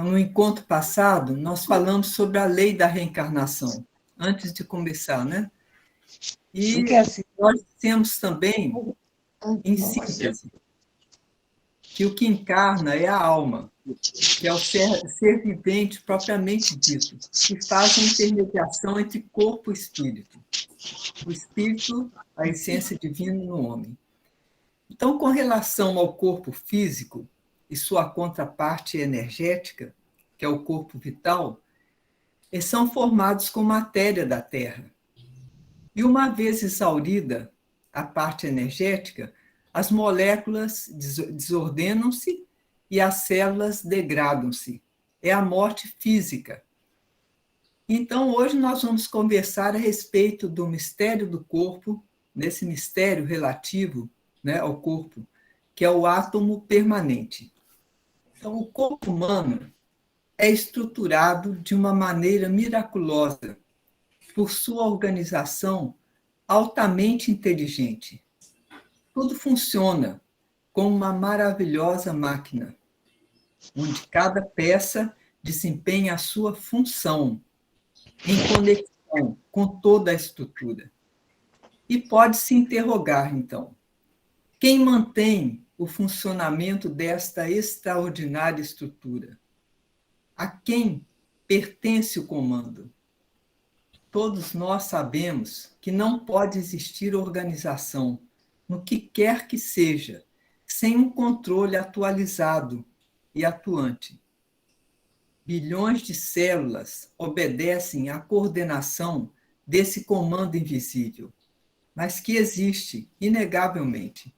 no encontro passado, nós falamos sobre a lei da reencarnação, antes de começar, né? E nós temos também, em síntese, que o que encarna é a alma, que é o ser vivente propriamente dito, que faz a intermediação entre corpo e espírito. O espírito, a essência divina no homem. Então, com relação ao corpo físico e sua contraparte energética, que é o corpo vital, eles são formados com matéria da Terra. E uma vez exaurida a parte energética, as moléculas desordenam-se e as células degradam-se. É a morte física. Então, hoje nós vamos conversar a respeito do mistério do corpo, nesse mistério relativo, né, ao corpo, que é o átomo permanente. Então, o corpo humano é estruturado de uma maneira miraculosa, por sua organização altamente inteligente. Tudo funciona como uma maravilhosa máquina, onde cada peça desempenha a sua função, em conexão com toda a estrutura. E pode-se interrogar, então, quem mantém o funcionamento desta extraordinária estrutura? A quem pertence o comando? Todos nós sabemos que não pode existir organização, no que quer que seja, sem um controle atualizado e atuante. Bilhões de células obedecem à coordenação desse comando invisível, mas que existe, inegavelmente.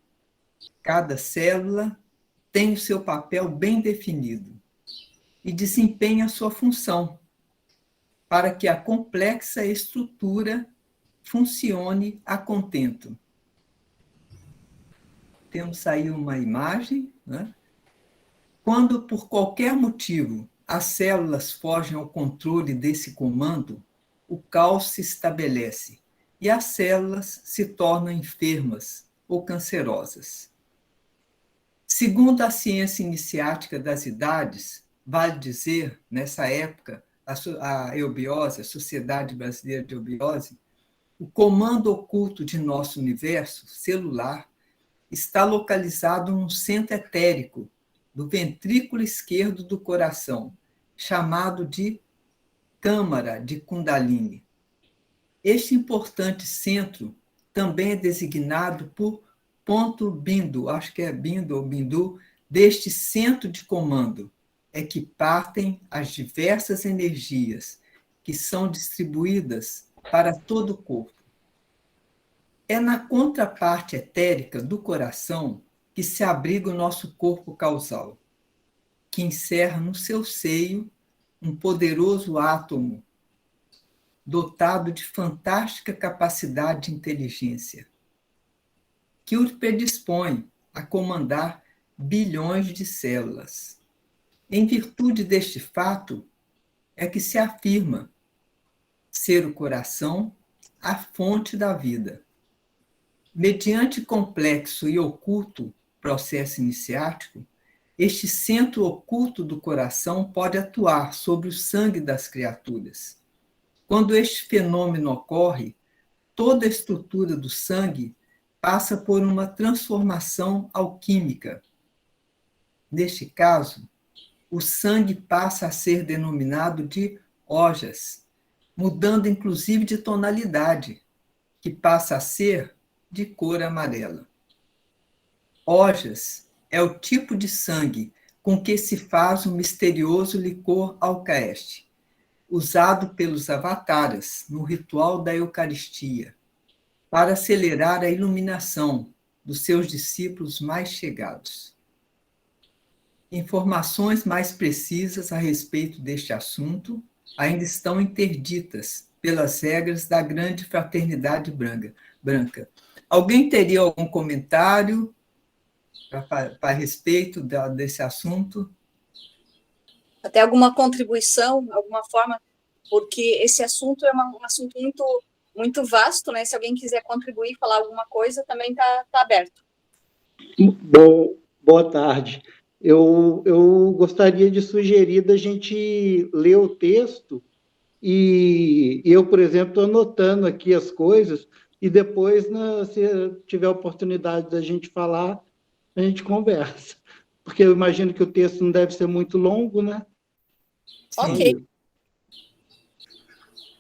Cada célula tem o seu papel bem definido e desempenha a sua função, para que a complexa estrutura funcione a contento. Temos aí uma imagem, né? Quando, por qualquer motivo, as células fogem ao controle desse comando, o caos se estabelece e as células se tornam enfermas ou cancerosas. Segundo a ciência iniciática das idades, vale dizer, nessa época, a eubiose, a Sociedade Brasileira de Eubiose, o comando oculto de nosso universo celular está localizado num centro etérico do ventrículo esquerdo do coração, chamado de câmara de Kundalini. Este importante centro também é designado por ponto bindu, acho que é bindu ou bindu, deste centro de comando, é que partem as diversas energias que são distribuídas para todo o corpo. É na contraparte etérica do coração que se abriga o nosso corpo causal, que encerra no seu seio um poderoso átomo dotado de fantástica capacidade de inteligência, que o predispõe a comandar bilhões de células. Em virtude deste fato, é que se afirma ser o coração a fonte da vida. Mediante complexo e oculto processo iniciático, este centro oculto do coração pode atuar sobre o sangue das criaturas. Quando este fenômeno ocorre, toda a estrutura do sangue passa por uma transformação alquímica. Neste caso, o sangue passa a ser denominado de ojas, mudando inclusive de tonalidade, que passa a ser de cor amarela. Ojas é o tipo de sangue com que se faz o misterioso licor alcaeste, usado pelos avataras no ritual da Eucaristia, para acelerar a iluminação dos seus discípulos mais chegados. Informações mais precisas a respeito deste assunto ainda estão interditas pelas regras da grande fraternidade branca. Alguém teria algum comentário a respeito desse assunto? Até alguma contribuição, alguma forma, porque esse assunto é um assunto muito vasto, né? Se alguém quiser contribuir, falar alguma coisa, também está aberto. Boa tarde. eu gostaria de sugerir da gente ler o texto e eu, por exemplo, estou anotando aqui as coisas e depois, se tiver oportunidade da gente falar, a gente conversa. Porque eu imagino que o texto não deve ser muito longo, né? Ok.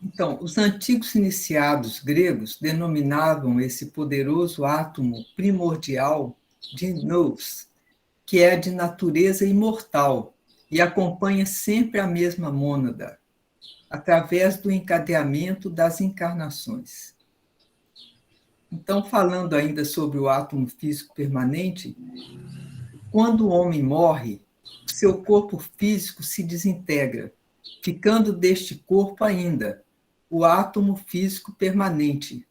Então, os antigos iniciados gregos denominavam esse poderoso átomo primordial de nous, que é de natureza imortal e acompanha sempre a mesma mônada, através do encadeamento das encarnações. Então, falando ainda sobre o átomo físico permanente, quando o homem morre, seu corpo físico se desintegra, ficando deste corpo ainda o átomo físico permanente,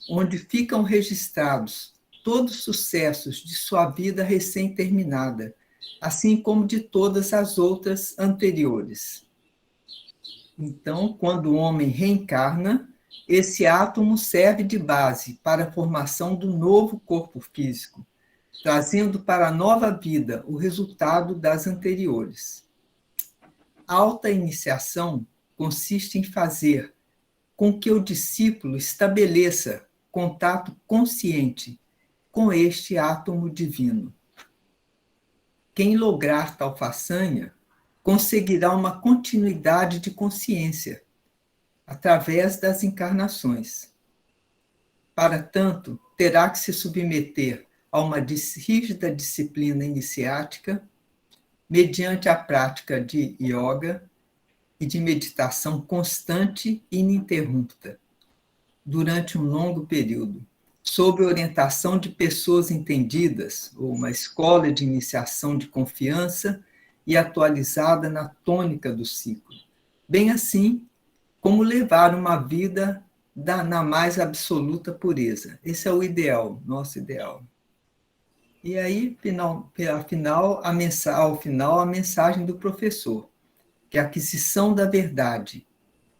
onde ficam registrados todos os sucessos de sua vida recém-terminada, assim como de todas as outras anteriores. Então, quando o homem reencarna, esse átomo serve de base para a formação do novo corpo físico, trazendo para a nova vida o resultado das anteriores. A alta iniciação consiste em fazer com que o discípulo estabeleça contato consciente com este átomo divino. Quem lograr tal façanha conseguirá uma continuidade de consciência através das encarnações. Para tanto, terá que se submeter a uma rígida disciplina iniciática, mediante a prática de yoga e de meditação constante e ininterrupta, durante um longo período, sob orientação de pessoas entendidas, ou uma escola de iniciação de confiança e atualizada na tônica do ciclo, bem assim como levar uma vida na mais absoluta pureza. Esse é o ideal, nosso ideal. E aí, ao final, a mensagem do professor, que a aquisição da verdade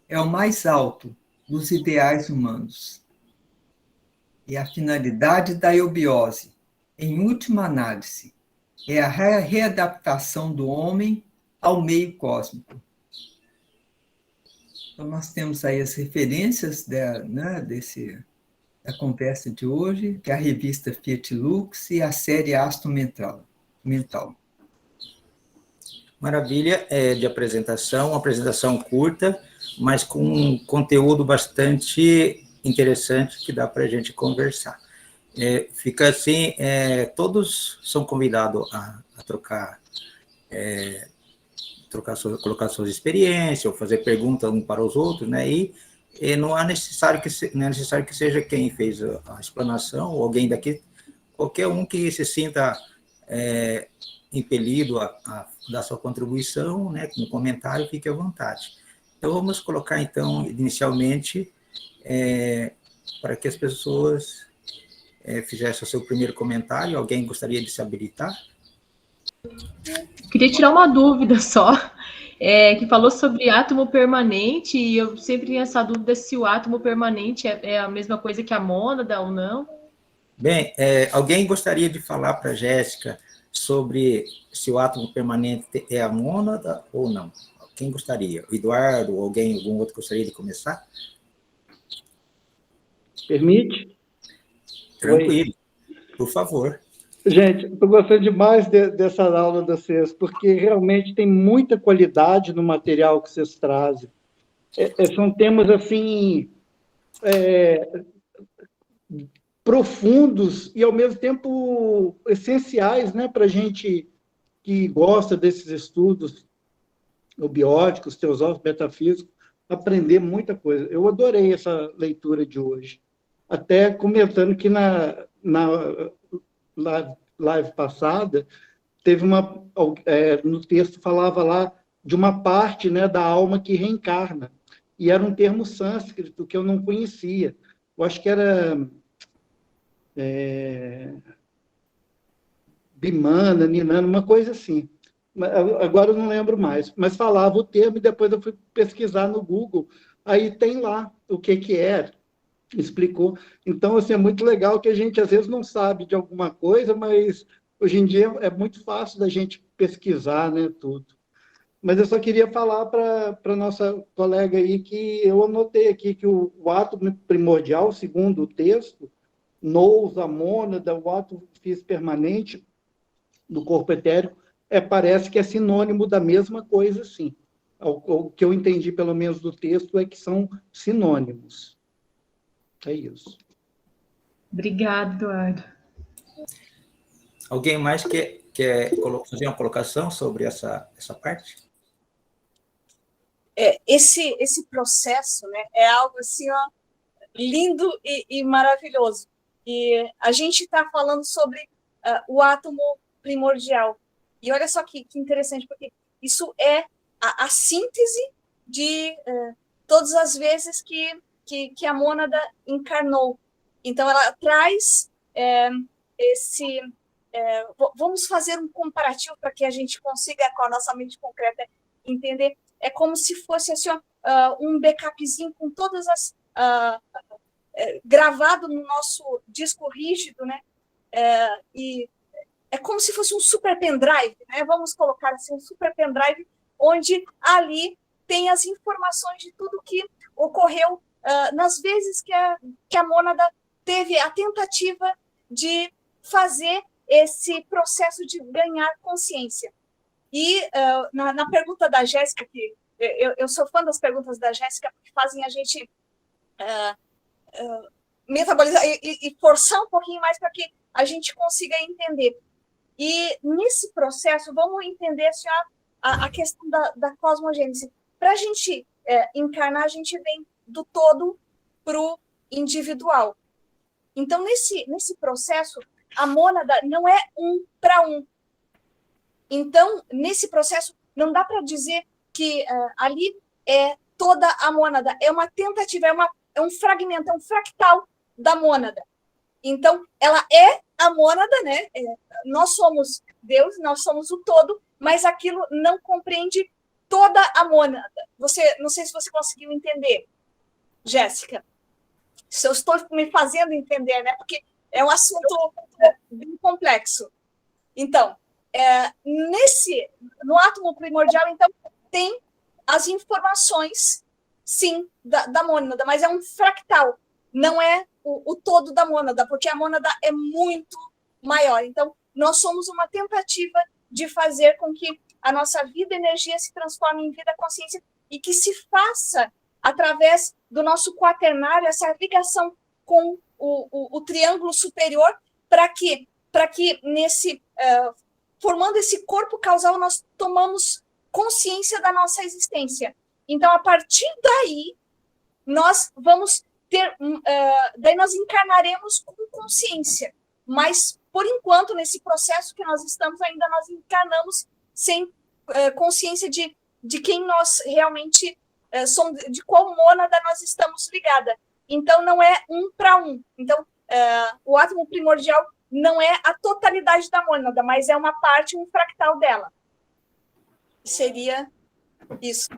é o mais alto dos ideais humanos. E a finalidade da eubiose, em última análise, é a readaptação do homem ao meio cósmico. Então, nós temos aí as referências da conversa de hoje, que é a revista Fiat Lux e a série Astro Mental. Maravilha de apresentação, uma apresentação curta, mas com um conteúdo bastante interessante que dá para a gente conversar. Fica assim, todos são convidados a trocar, colocar suas experiências, ou fazer perguntas um para os outros, né? E não é necessário que seja quem fez a explanação, ou alguém daqui, qualquer um que se sinta impelido a dar sua contribuição, né, com um comentário, fique à vontade. Então, vamos colocar, então, inicialmente, para que as pessoas fizessem o seu primeiro comentário. Alguém gostaria de se habilitar? Queria tirar uma dúvida só, que falou sobre átomo permanente, e eu sempre tinha essa dúvida se o átomo permanente é a mesma coisa que a mônada ou não. Bem, alguém gostaria de falar para a Jéssica sobre se o átomo permanente é a mônada ou não? Quem gostaria? O Eduardo, ou algum outro gostaria de começar? Permite? Tranquilo, por favor. Gente, estou gostando demais dessa aula de vocês, porque realmente tem muita qualidade no material que vocês trazem. São temas, assim, profundos e, ao mesmo tempo, essenciais, né, para a gente que gosta desses estudos bióticos, teosóficos, metafísicos, aprender muita coisa. Eu adorei essa leitura de hoje. Até comentando que na live passada, teve no texto falava lá de uma parte, né, da alma que reencarna, e era um termo sânscrito que eu não conhecia. Eu acho que era Bimana, Ninana, uma coisa assim. Agora eu não lembro mais, mas falava o termo e depois eu fui pesquisar no Google, aí tem lá o que é, explicou. Então, assim, é muito legal que a gente às vezes não sabe de alguma coisa, mas hoje em dia é muito fácil da gente pesquisar, né, tudo. Mas eu só queria falar para a nossa colega aí que eu anotei aqui que o átomo primordial, segundo o texto, nous, a mônada, o átomo físico permanente do corpo etérico, parece que é sinônimo da mesma coisa, sim. O que eu entendi, pelo menos, do texto é que são sinônimos. É isso. Obrigada, Eduardo. Alguém mais quer fazer uma colocação sobre essa parte? Esse processo, né, é algo assim, ó, lindo e maravilhoso. E a gente está falando sobre o átomo primordial. E olha só que interessante, porque isso é a síntese de todas as vezes que a mônada encarnou. Então, ela traz vamos fazer um comparativo para que a gente consiga, com a nossa mente concreta, entender. É como se fosse assim, um backupzinho com todas as... gravado no nosso disco rígido, né? E é como se fosse um super pendrive, né? Vamos colocar assim, um super pendrive, onde ali tem as informações de tudo que ocorreu nas vezes que a mônada teve a tentativa de fazer esse processo de ganhar consciência. E na pergunta da Jéssica, que eu sou fã das perguntas da Jéssica, porque fazem a gente metabolizar e forçar um pouquinho mais para que a gente consiga entender. E nesse processo, vamos entender assim, a questão da cosmogênese. Para a gente encarnar, a gente vem do todo para o individual. Então, nesse processo, a mônada não é 1 para 1. Então, nesse processo, não dá para dizer que ali é toda a mônada. É uma tentativa, é um fragmento, é um fractal da mônada. Então, ela é a mônada, né? Nós somos Deus, nós somos o todo, mas aquilo não compreende toda a mônada. Não sei se você conseguiu entender, Jéssica. Se eu estou me fazendo entender, né? Porque é um assunto bem complexo. Então, no átomo primordial, então, tem as informações, sim, da mônada, mas é um fractal, não é o todo da mônada, porque a mônada é muito maior. Então, nós somos uma tentativa de fazer com que a nossa vida energia se transforme em vida consciência e que se faça através do nosso quaternário, essa ligação com o triângulo superior, para que formando esse corpo causal, nós tomamos consciência da nossa existência. Então, a partir daí, nós vamos daí nós encarnaremos com consciência. Mas, por enquanto, nesse processo que nós estamos, ainda nós encarnamos sem consciência de quem nós realmente somos, de qual mônada nós estamos ligada. Então, não é 1 para 1. Então, o átomo primordial não é a totalidade da mônada, mas é uma parte, um fractal dela. Seria isso.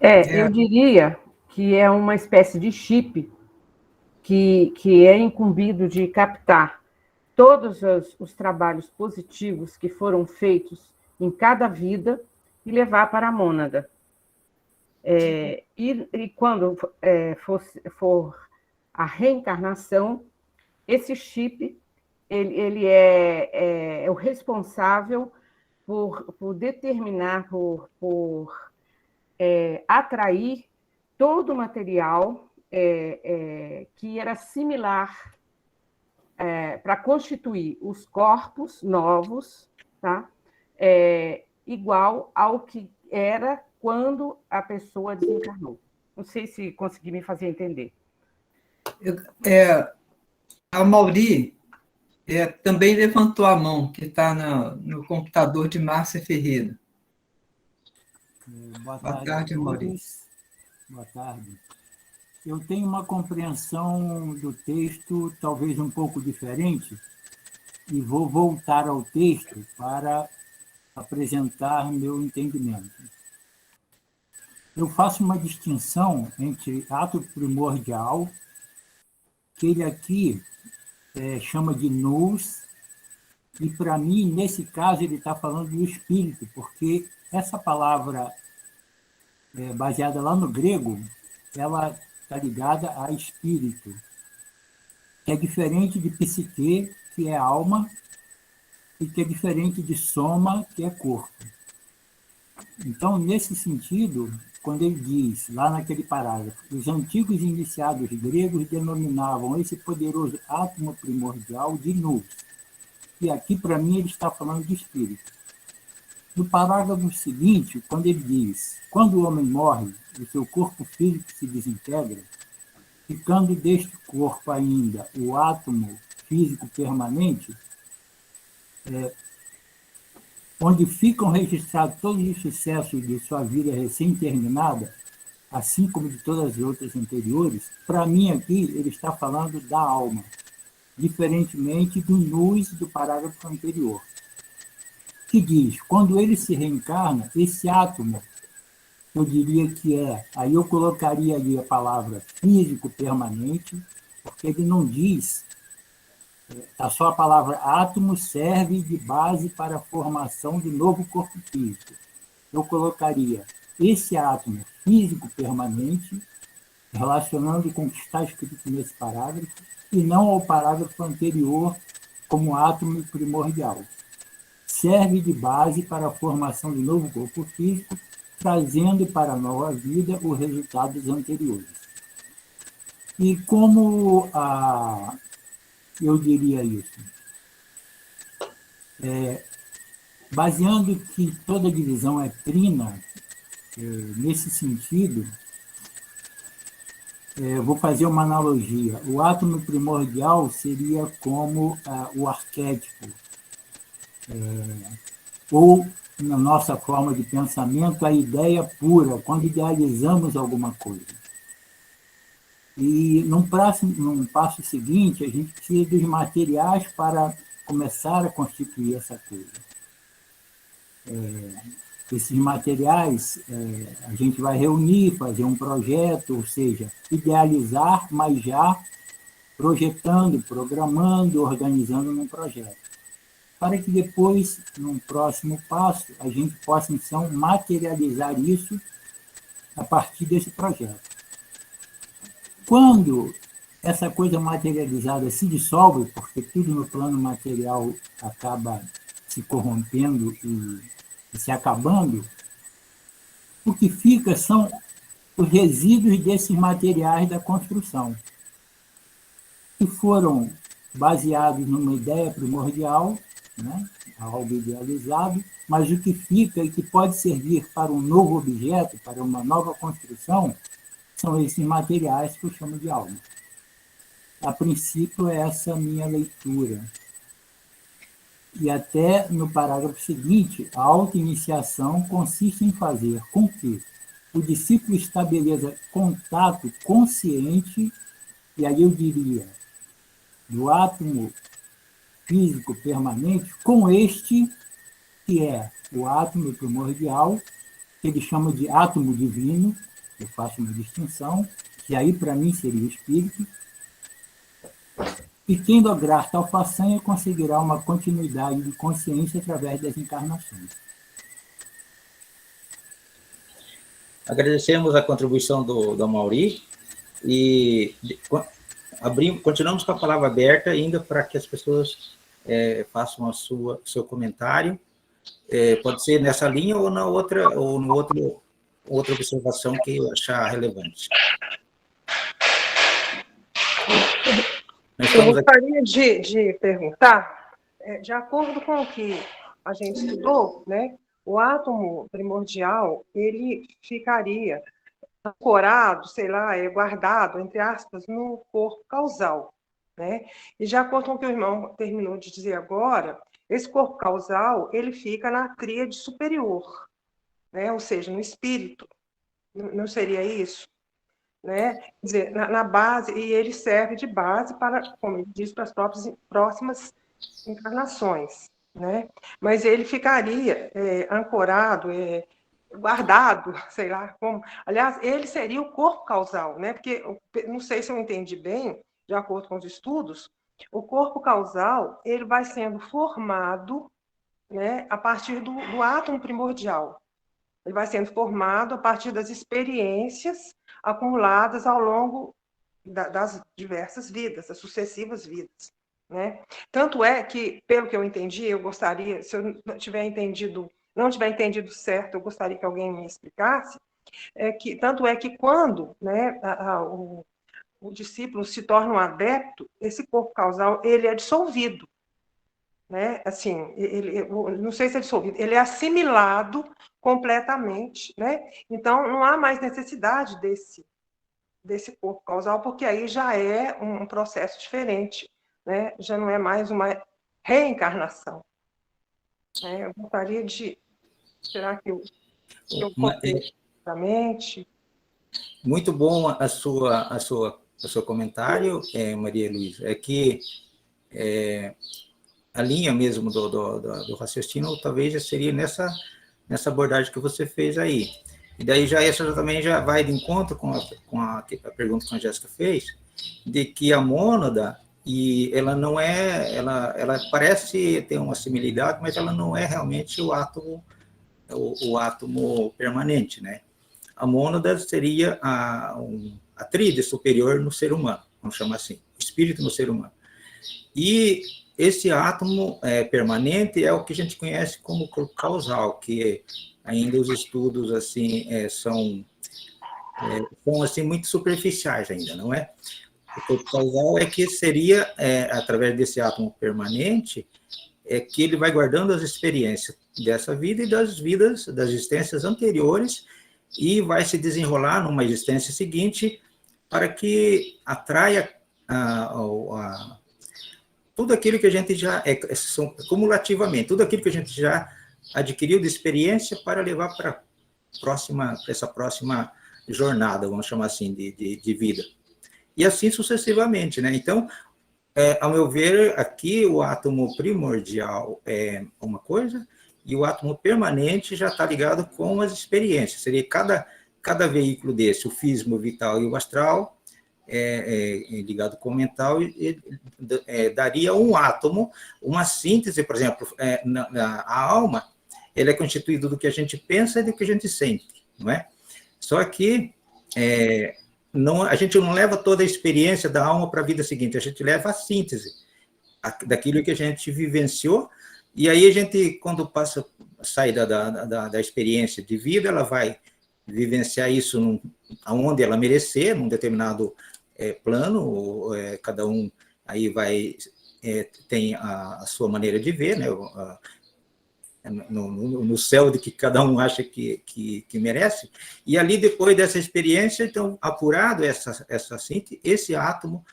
Eu diria que é uma espécie de chip que é incumbido de captar todos os trabalhos positivos que foram feitos em cada vida e levar para a mônada. E quando for a reencarnação, esse chip ele é o responsável por determinar, por atrair todo o material que era similar para constituir os corpos novos, tá? Igual ao que era quando a pessoa desencarnou. Não sei se consegui me fazer entender. A Mauri também levantou a mão, que está no computador de Márcia Ferreira. Boa tarde, Mauri. Boa tarde. Eu tenho uma compreensão do texto talvez um pouco diferente e vou voltar ao texto para apresentar meu entendimento. Eu faço uma distinção entre átomo primordial, que ele aqui chama de nous, E, para mim, nesse caso, ele está falando do espírito, porque essa palavra, baseada lá no grego, ela está ligada a espírito, que é diferente de psique, que é alma, e que é diferente de soma, que é corpo. Então, nesse sentido, quando ele diz, lá naquele parágrafo, os antigos iniciados gregos denominavam esse poderoso átomo primordial de nous. E aqui, para mim, ele está falando de espírito. No parágrafo seguinte, quando ele diz, quando o homem morre, o seu corpo físico se desintegra, ficando deste corpo ainda o átomo físico permanente, onde ficam registrados todos os sucessos de sua vida recém-terminada, assim como de todas as outras anteriores, para mim aqui ele está falando da alma, diferentemente do nous do parágrafo anterior, que diz, quando ele se reencarna, esse átomo, eu diria que aí eu colocaria ali a palavra físico permanente, porque ele não diz, só a palavra átomo serve de base para a formação de novo corpo físico. Eu colocaria esse átomo físico permanente, relacionando com o que está escrito nesse parágrafo, e não ao parágrafo anterior como átomo primordial. Serve de base para a formação de novo corpo físico, trazendo para a nova vida os resultados anteriores. E como eu diria isso? Baseando que toda divisão é trina, nesse sentido, vou fazer uma analogia. O átomo primordial seria como o arquétipo, ou, na nossa forma de pensamento, a ideia pura, quando idealizamos alguma coisa. E num passo seguinte, a gente precisa dos materiais para começar a constituir essa coisa. Esses materiais a gente vai reunir, fazer um projeto, ou seja, idealizar, mas já projetando, programando, organizando num projeto. Para que depois, num próximo passo, a gente possa, então, materializar isso a partir desse projeto. Quando essa coisa materializada se dissolve, porque tudo no plano material acaba se corrompendo e se acabando, o que fica são os resíduos desses materiais da construção, que foram baseados numa ideia primordial, né, algo idealizado, mas o que fica e que pode servir para um novo objeto, para uma nova construção, são esses materiais que eu chamo de alma. A princípio, é essa a minha leitura. E até no parágrafo seguinte, a autoiniciação consiste em fazer com que o discípulo estabeleça contato consciente, e aí eu diria, do átomo físico permanente, com este, que é o átomo primordial, que ele chama de átomo divino, eu faço uma distinção, que aí para mim seria o espírito, e quem lograr tal façanha conseguirá uma continuidade de consciência através das encarnações. Agradecemos a contribuição do Amaury e continuamos com a palavra aberta ainda para que as pessoas façam seu comentário. Pode ser nessa linha ou na outra, ou no outra observação que eu achar relevante. Eu gostaria de perguntar, de acordo com o que a gente estudou, né, o átomo primordial, ele ficaria ancorado, sei lá, guardado, entre aspas, no corpo causal, né? E de acordo com o que o irmão terminou de dizer agora, esse corpo causal, ele fica na tríade superior, né? Ou seja, no espírito. Não seria isso? Né? Quer dizer, na base, e ele serve de base para, como ele diz, para as próximas encarnações, né? Mas ele ficaria ancorado, guardado, sei lá como. Aliás, ele seria o corpo causal, né? Porque não sei se eu entendi bem, de acordo com os estudos, O corpo causal, ele vai sendo formado, né, a partir do átomo primordial. Ele vai sendo formado a partir das experiências acumuladas ao longo das diversas vidas, das sucessivas vidas, né? Tanto é que, pelo que eu entendi, eu gostaria, se eu não tiver entendido certo, eu gostaria que alguém me explicasse, tanto é que quando, né, o discípulo se torna um adepto, esse corpo causal ele é dissolvido, né? Assim, não sei se é dissolvido, ele é assimilado completamente, né? Então não há mais necessidade desse corpo causal, porque aí já é um processo diferente, né? Já não é mais uma reencarnação. Eu gostaria de... Será que eu contei corretamente? Muito bom a seu comentário, Maria Luísa. É que a linha mesmo do raciocínio talvez já seria nessa abordagem que você fez aí. E daí essa também já vai de encontro com a pergunta que a Jéssica fez, de que a mônada, ela não é, ela parece ter uma similaridade, mas ela não é realmente o átomo permanente, né? A mônada seria a tríade superior no ser humano, vamos chamar assim, o espírito no ser humano. E esse átomo permanente é o que a gente conhece como corpo causal, que ainda os estudos assim são assim muito superficiais ainda, não é? O corpo causal é que seria através desse átomo permanente que ele vai guardando as experiências dessa vida e das existências anteriores e vai se desenrolar numa existência seguinte para que atraia tudo aquilo que a gente já cumulativamente, tudo aquilo que a gente já adquiriu de experiência para levar para essa próxima jornada, vamos chamar assim, de vida. E assim sucessivamente, né? Então, ao meu ver, aqui o átomo primordial é uma coisa e o átomo permanente já está ligado com as experiências. Seria cada veículo desse, o físico, o vital e o astral, ligado com o mental, daria um átomo, uma síntese, por exemplo, a alma, ela é constituída do que a gente pensa e do que a gente sente, não é? Só que a gente não leva toda a experiência da alma para a vida seguinte, a gente leva a síntese daquilo que a gente vivenciou, e aí a gente, quando sai da experiência de vida, ela vai vivenciar isso aonde ela merecer, num determinado plano, cada um aí tem a sua maneira de ver, né? No céu de que cada um acha que merece, e ali, depois dessa experiência, então, apurado essa síntese, esse átomo,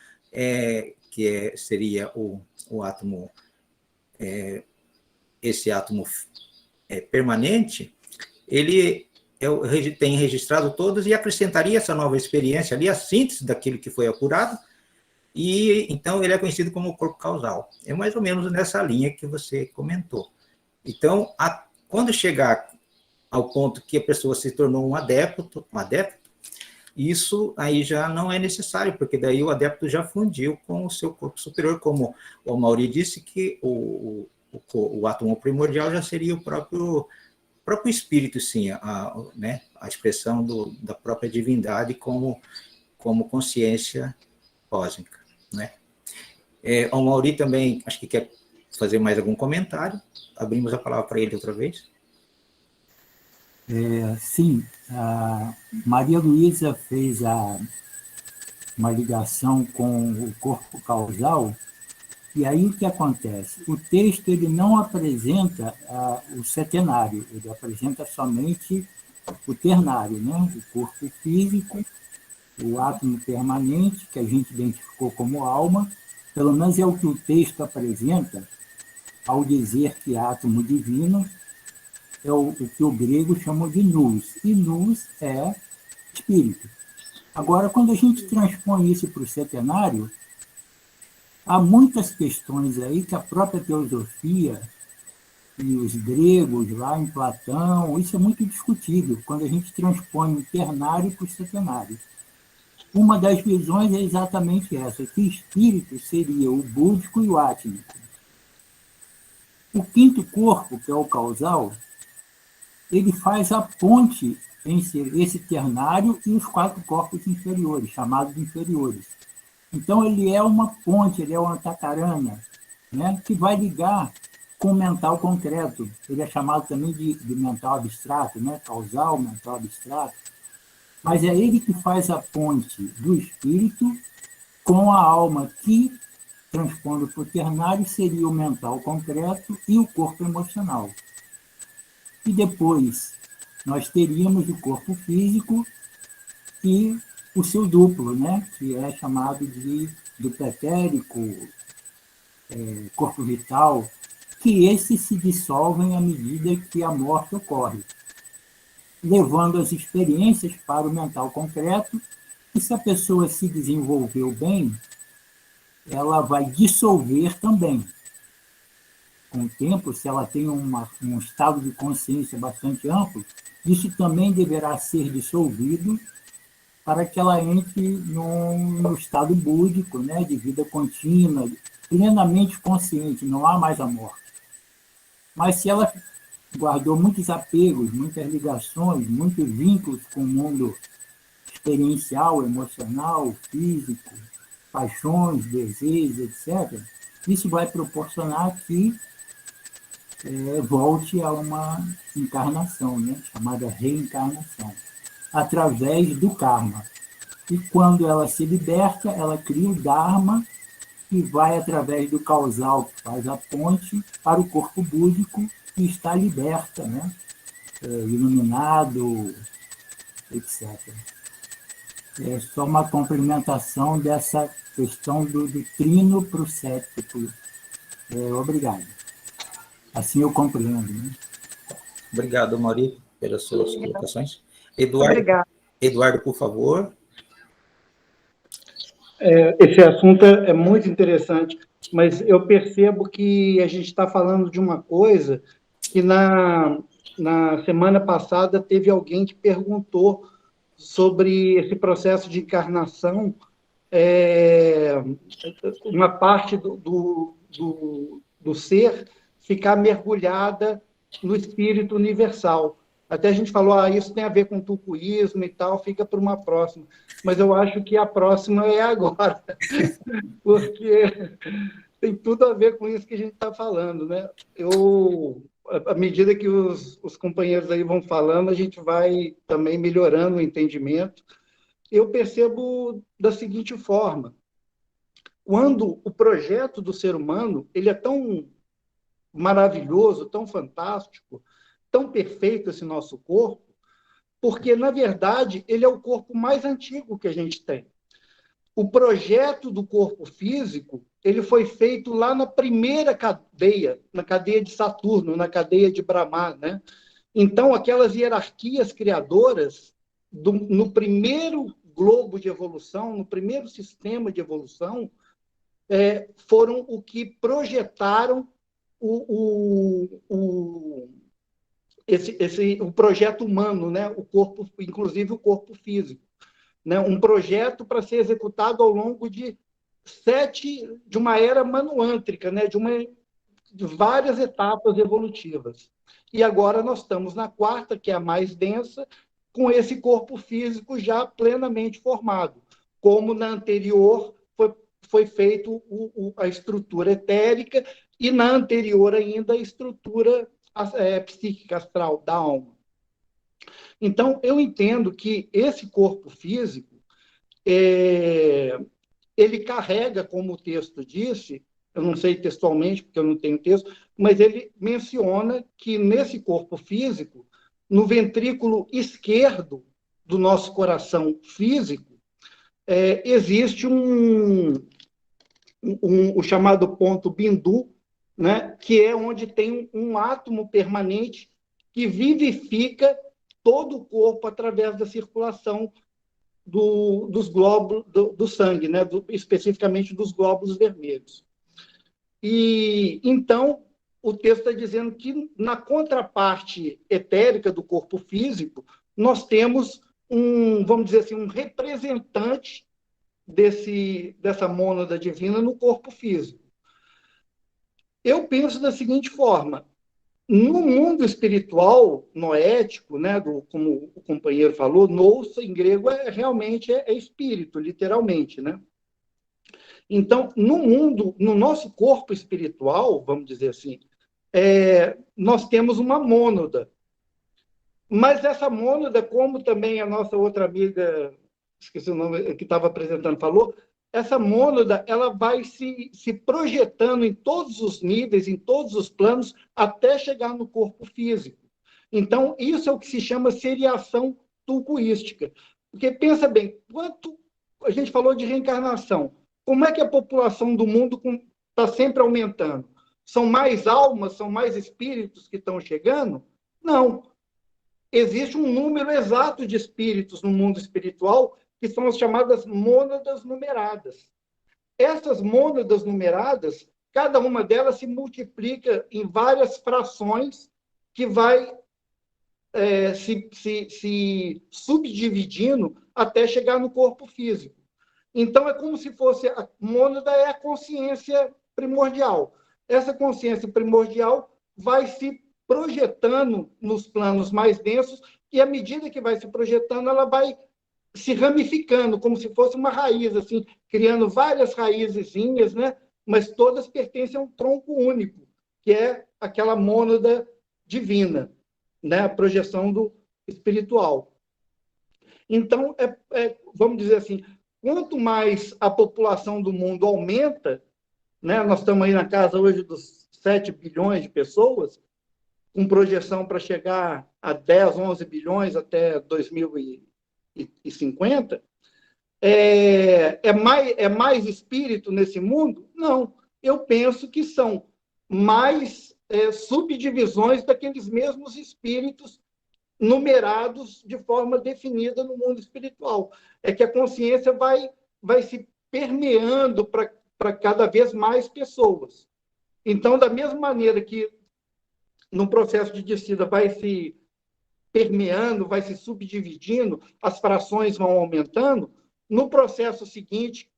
seria o átomo, esse átomo permanente, ele tem registrado todos e acrescentaria essa nova experiência ali, a síntese daquilo que foi apurado, e então ele é conhecido como corpo causal. É mais ou menos nessa linha que você comentou. Então, quando chegar ao ponto que a pessoa se tornou um adepto, isso aí já não é necessário, porque daí o adepto já fundiu com o seu corpo superior, como o Mauri disse, que o átomo primordial já seria o próprio espírito, sim, né, a expressão da própria divindade como consciência cósmica, né? O Mauri também, acho que quer fazer mais algum comentário. Abrimos a palavra para ele outra vez. Sim, a Maria Luísa fez uma ligação com o corpo causal, e aí o que acontece? O texto ele não apresenta o setenário, ele apresenta somente o ternário, né? O corpo físico, o átomo permanente, que a gente identificou como alma, pelo menos é o que o texto apresenta, ao dizer que átomo divino é o que o grego chama de nous, e nous é espírito. Agora, quando a gente transpõe isso para o setenário, há muitas questões aí que a própria teosofia e os gregos lá em Platão, isso é muito discutível, quando a gente transpõe o ternário para o setenário. uma das visões é exatamente essa, que espírito seria o búdico e o átmico. O quinto corpo, que é o causal, ele faz a ponte entre esse ternário e os 4 corpos inferiores, chamados inferiores. Então, ele é uma ponte, ele é uma tacarana, né, que vai ligar com o mental concreto. Ele é chamado também de mental abstrato, né, causal, mental abstrato. Mas é ele que faz a ponte do espírito com a alma, que, transpondo para o ternário, seria o mental concreto e o corpo emocional. E depois nós teríamos o corpo físico e o seu duplo, né, que é chamado de duplo etérico, corpo vital, que esses se dissolvem à medida que a morte ocorre, levando as experiências para o mental concreto, e se a pessoa se desenvolveu bem, ela vai dissolver também. Com o tempo, se ela tem um estado de consciência bastante amplo, isso também deverá ser dissolvido para que ela entre no estado búdico, né, de vida contínua, plenamente consciente, não há mais a morte. Mas se ela guardou muitos apegos, muitas ligações, muitos vínculos com o mundo experiencial, emocional, físico, paixões, desejos, etc., isso vai proporcionar que volte a uma encarnação, né, chamada reencarnação, através do karma. E quando ela se liberta, ela cria o dharma, que vai através do causal, que faz a ponte para o corpo búdico, que está liberta, né, iluminado, etc. É só uma complementação dessa questão do trino para o séptuplo. Obrigado. Assim eu compreendo. Né? Obrigado, Mauri, pelas suas colocações. Eduardo, por favor. Esse assunto é muito interessante, mas eu percebo que a gente está falando de uma coisa que na semana passada teve alguém que perguntou sobre esse processo de encarnação, uma parte do ser ficar mergulhada no espírito universal. Até a gente falou, isso tem a ver com tucuísmo e tal, fica para uma próxima. Mas eu acho que a próxima é agora, porque tem tudo a ver com isso que a gente está falando, né? À medida que os companheiros aí vão falando, a gente vai também melhorando o entendimento. Eu percebo da seguinte forma: quando o projeto do ser humano ele é tão maravilhoso, tão fantástico, tão perfeito esse nosso corpo, porque, na verdade, ele é o corpo mais antigo que a gente tem. O projeto do corpo físico ele foi feito lá na primeira cadeia, na cadeia de Saturno, na cadeia de Brahma, né? Então, aquelas hierarquias criadoras, no primeiro globo de evolução, no primeiro sistema de evolução, foram o que projetaram o projeto humano, né? O corpo, inclusive o corpo físico, né? Um projeto para ser executado ao longo de uma era manuântrica, né? de várias etapas evolutivas. E agora nós estamos na quarta, que é a mais densa, com esse corpo físico já plenamente formado, como na anterior foi feito a estrutura etérica e na anterior ainda a estrutura psíquica astral da alma. Então, eu entendo que esse corpo físico, ele carrega, como o texto disse, eu não sei textualmente, porque eu não tenho texto, mas ele menciona que nesse corpo físico, no ventrículo esquerdo do nosso coração físico, existe o chamado ponto bindu, né, que é onde tem um átomo permanente que vivifica todo o corpo através da circulação dos glóbulos do sangue, né, especificamente dos glóbulos vermelhos. E então o texto está dizendo que na contraparte etérica do corpo físico nós temos vamos dizer assim, um representante dessa mônada divina no corpo físico. Eu penso da seguinte forma: no mundo espiritual, noético, né, como o companheiro falou, nous em grego realmente é espírito, literalmente, né? Então, no nosso corpo espiritual, vamos dizer assim, nós temos uma mônada. Mas essa mônada, como também a nossa outra amiga, esqueci o nome, que estava apresentando, falou, essa mônada ela vai se projetando em todos os níveis, em todos os planos, até chegar no corpo físico. Então, isso é o que se chama seriação tulcoística. Porque, pensa bem, quanto a gente falou de reencarnação, como é que a população do mundo está sempre aumentando? São mais almas, são mais espíritos que estão chegando? Não. Existe um número exato de espíritos no mundo espiritual, que são as chamadas mônadas numeradas. Essas mônadas numeradas, cada uma delas se multiplica em várias frações que vai se subdividindo até chegar no corpo físico. Então, é como se fosse a mônada é a consciência primordial. Essa consciência primordial vai se projetando nos planos mais densos, e à medida que vai se projetando, ela vai se ramificando, como se fosse uma raiz, assim, criando várias raizezinhas, né? Mas todas pertencem a um tronco único, que é aquela mônada divina, né? A projeção do espiritual. Então, vamos dizer assim, quanto mais a população do mundo aumenta, né? Nós estamos aí na casa hoje dos 7 bilhões de pessoas, com projeção para chegar a 10, 11 bilhões até 2050, é mais espírito nesse mundo? Não. Eu penso que são mais subdivisões daqueles mesmos espíritos numerados de forma definida no mundo espiritual. É que a consciência vai se permeando para cada vez mais pessoas. Então, da mesma maneira que no processo de descida vai se permeando, vai se subdividindo, as frações vão aumentando, no processo seguinte,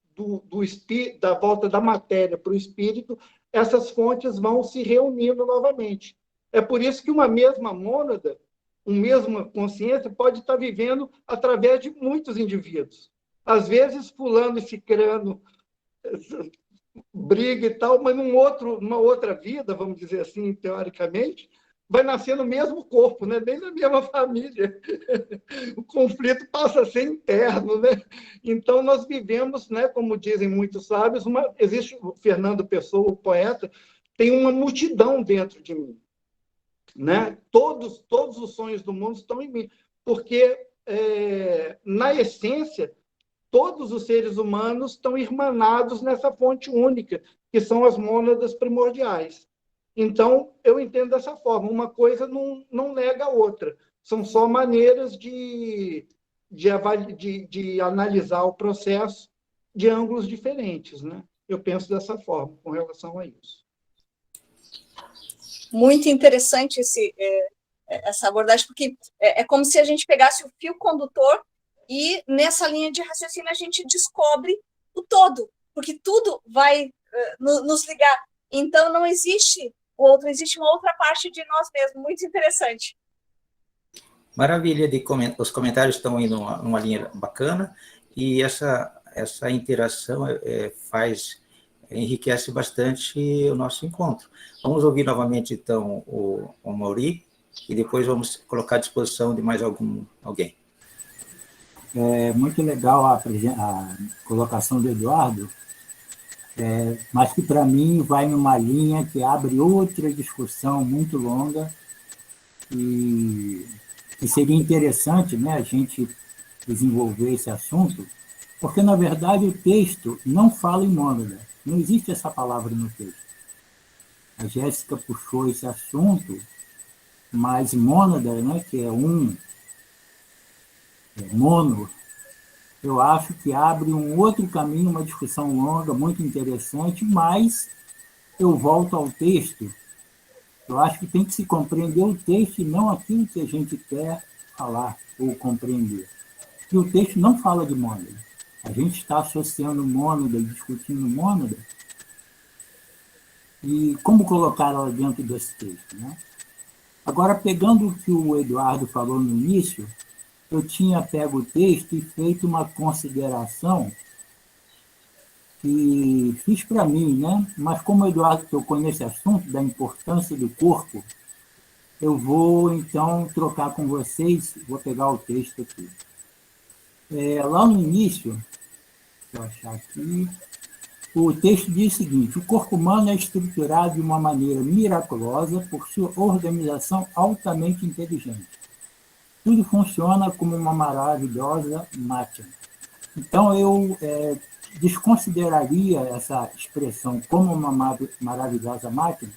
da volta da matéria para o espírito, essas fontes vão se reunindo novamente. É por isso que uma mesma mônada, uma mesma consciência, pode estar vivendo através de muitos indivíduos. Às vezes, fulano e cicrano briga e tal, mas numa outra vida, vamos dizer assim, teoricamente, vai nascer no mesmo corpo, né? Nem na mesma família. O conflito passa a ser interno, né? Então, nós vivemos, né, como dizem muitos sábios, existe o Fernando Pessoa, o poeta, tem uma multidão dentro de mim. Né? Todos os sonhos do mundo estão em mim, porque, na essência, todos os seres humanos estão irmanados nessa fonte única, que são as mônadas primordiais. Então, eu entendo dessa forma. Uma coisa não nega a outra. São só maneiras de analisar o processo de ângulos diferentes. Né? Eu penso dessa forma, com relação a isso. Muito interessante essa abordagem, porque é como se a gente pegasse o fio condutor e, nessa linha de raciocínio, a gente descobre o todo, porque tudo vai nos ligar. Então, não existe o outro, existe uma outra parte de nós mesmos. Muito interessante. Maravilha, os comentários estão indo numa linha bacana, e essa interação enriquece bastante o nosso encontro. Vamos ouvir novamente, então, o Mauri, e depois vamos colocar à disposição de mais alguém. É muito legal a colocação do Eduardo, mas que, para mim, vai numa linha que abre outra discussão muito longa, e seria interessante, né, a gente desenvolver esse assunto, porque, na verdade, o texto não fala em mônada. Não existe essa palavra no texto. A Jéssica puxou esse assunto, mas mônada, né, que é mono, eu acho que abre um outro caminho, uma discussão longa, muito interessante, mas eu volto ao texto. Eu acho que tem que se compreender o texto e não aquilo que a gente quer falar ou compreender. E o texto não fala de mônada. A gente está associando mônada, discutindo mônada, e como colocar ela dentro desse texto, né? Agora, pegando o que o Eduardo falou no início, eu tinha pego o texto e feito uma consideração que fiz para mim, né? Mas como o Eduardo tocou nesse assunto da importância do corpo, eu vou, então, trocar com vocês, vou pegar o texto aqui. Lá no início, vou achar aqui, o texto diz o seguinte: o corpo humano é estruturado de uma maneira miraculosa por sua organização altamente inteligente. Tudo funciona como uma maravilhosa máquina. Então, eu desconsideraria essa expressão como uma maravilhosa máquina,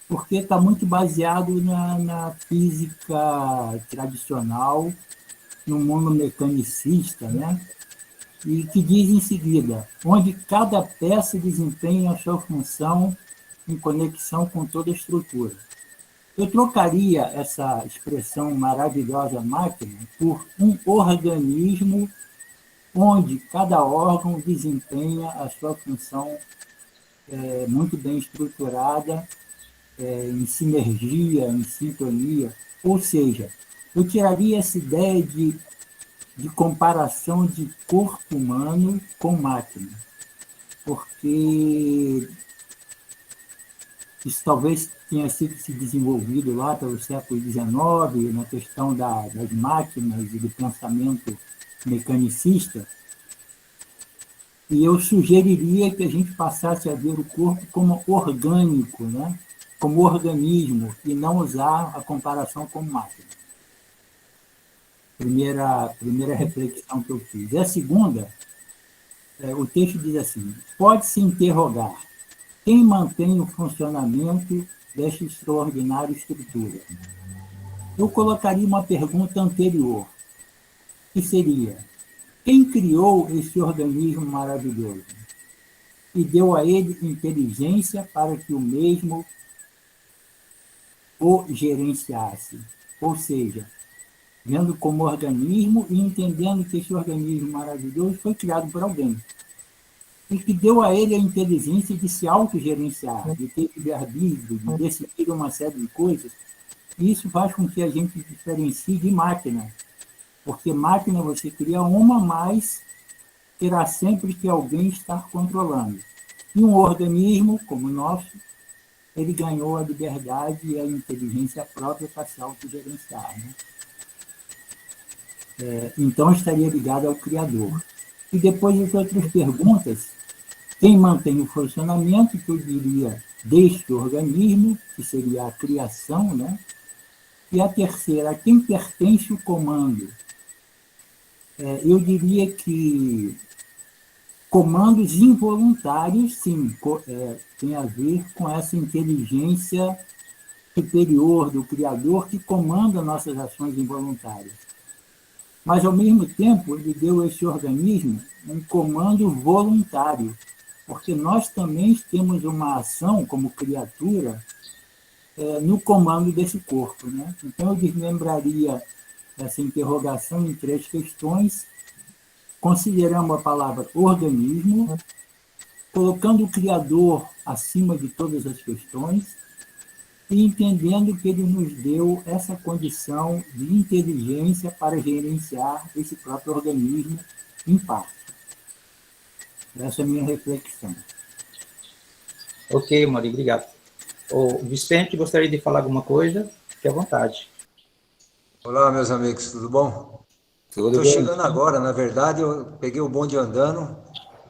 porque está muito baseado na física tradicional, no mundo mecanicista, né? E que diz em seguida, onde cada peça desempenha a sua função em conexão com toda a estrutura. Eu trocaria essa expressão maravilhosa máquina por um organismo onde cada órgão desempenha a sua função muito bem estruturada, em sinergia, em sintonia. Ou seja, eu tiraria essa ideia de comparação de corpo humano com máquina, porque isso talvez tenha sido se desenvolvido lá pelo século XIX, na questão das máquinas e do pensamento mecanicista, e eu sugeriria que a gente passasse a ver o corpo como orgânico, né? Como organismo, e não usar a comparação com máquina. Primeira reflexão que eu fiz. E a segunda, o texto diz assim: pode-se interrogar quem mantém o funcionamento desta extraordinária estrutura. Eu colocaria uma pergunta anterior, que seria: quem criou esse organismo maravilhoso e deu a ele inteligência para que o mesmo o gerenciasse? Ou seja, vendo como organismo e entendendo que esse organismo maravilhoso foi criado por alguém e que deu a ele a inteligência de se autogerenciar, de ter livre-arbítrio, de decidir uma série de coisas. E isso faz com que a gente diferencie de máquina, porque máquina você cria uma, mas terá sempre que alguém estar controlando. E um organismo como o nosso, ele ganhou a liberdade e a inteligência própria para se autogerenciar, né? Então estaria ligado ao Criador. E depois as outras perguntas, quem mantém o funcionamento, que eu diria deste organismo, que seria a criação, né? E a terceira, a quem pertence o comando? Eu diria que comandos involuntários, sim, tem a ver com essa inteligência superior do Criador que comanda nossas ações involuntárias. Mas, ao mesmo tempo, ele deu a esse organismo um comando voluntário, porque nós também temos uma ação como criatura no comando desse corpo, né? Então, eu desmembraria essa interrogação em 3 questões, considerando a palavra organismo, colocando o Criador acima de todas as questões e entendendo que ele nos deu essa condição de inteligência para gerenciar esse próprio organismo em parte. Essa é a minha reflexão. Ok, Mari, obrigado. O Vicente, gostaria de falar alguma coisa? Fique à vontade. Olá, meus amigos, tudo bom? Estou chegando agora, na verdade, eu peguei o bonde andando,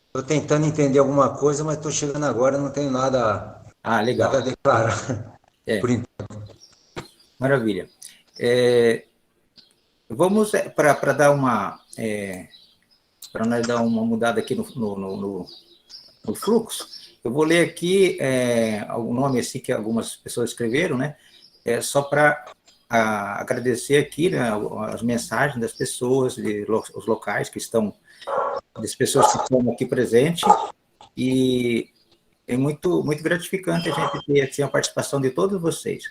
estou tentando entender alguma coisa, mas estou chegando agora, não tenho nada, legal. nada a declarar, por enquanto. Maravilha. Vamos, para dar uma... para nós dar uma mudada aqui no fluxo, eu vou ler aqui o nome assim, que algumas pessoas escreveram, né? Só para agradecer aqui, né, as mensagens das pessoas, os locais que estão, das pessoas que estão aqui presentes, e é muito, muito gratificante a gente ter assim, a participação de todos vocês.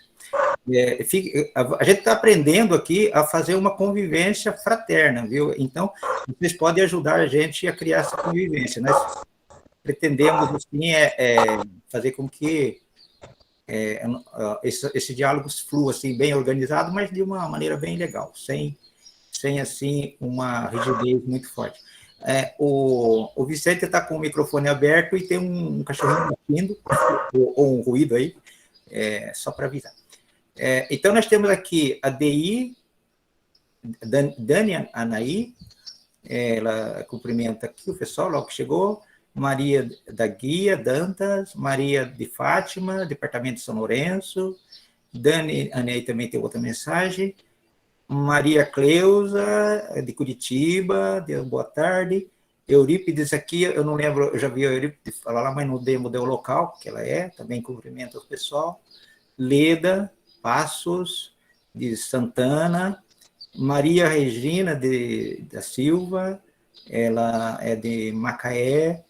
A gente está aprendendo aqui a fazer uma convivência fraterna, viu? Então, vocês podem ajudar a gente a criar essa convivência. Nós pretendemos, assim, fazer com que esse diálogo flua, assim, bem organizado, mas de uma maneira bem legal, sem assim, uma rigidez muito forte. O Vicente está com o microfone aberto e tem um cachorrinho latindo, ou um ruído aí, só para avisar. Então, nós temos aqui a Dani Anaí, ela cumprimenta aqui o pessoal, logo que chegou, Maria da Guia Dantas, Maria de Fátima, Departamento de São Lourenço, Dani Anaí também tem outra mensagem, Maria Cleusa, de Curitiba, boa tarde, Eurípides aqui, eu não lembro, eu já vi a Eurípides falar lá, mas não dei o local, que ela também cumprimenta o pessoal, Leda Passos, de Santana, Maria Regina da Silva, ela é de Macaé,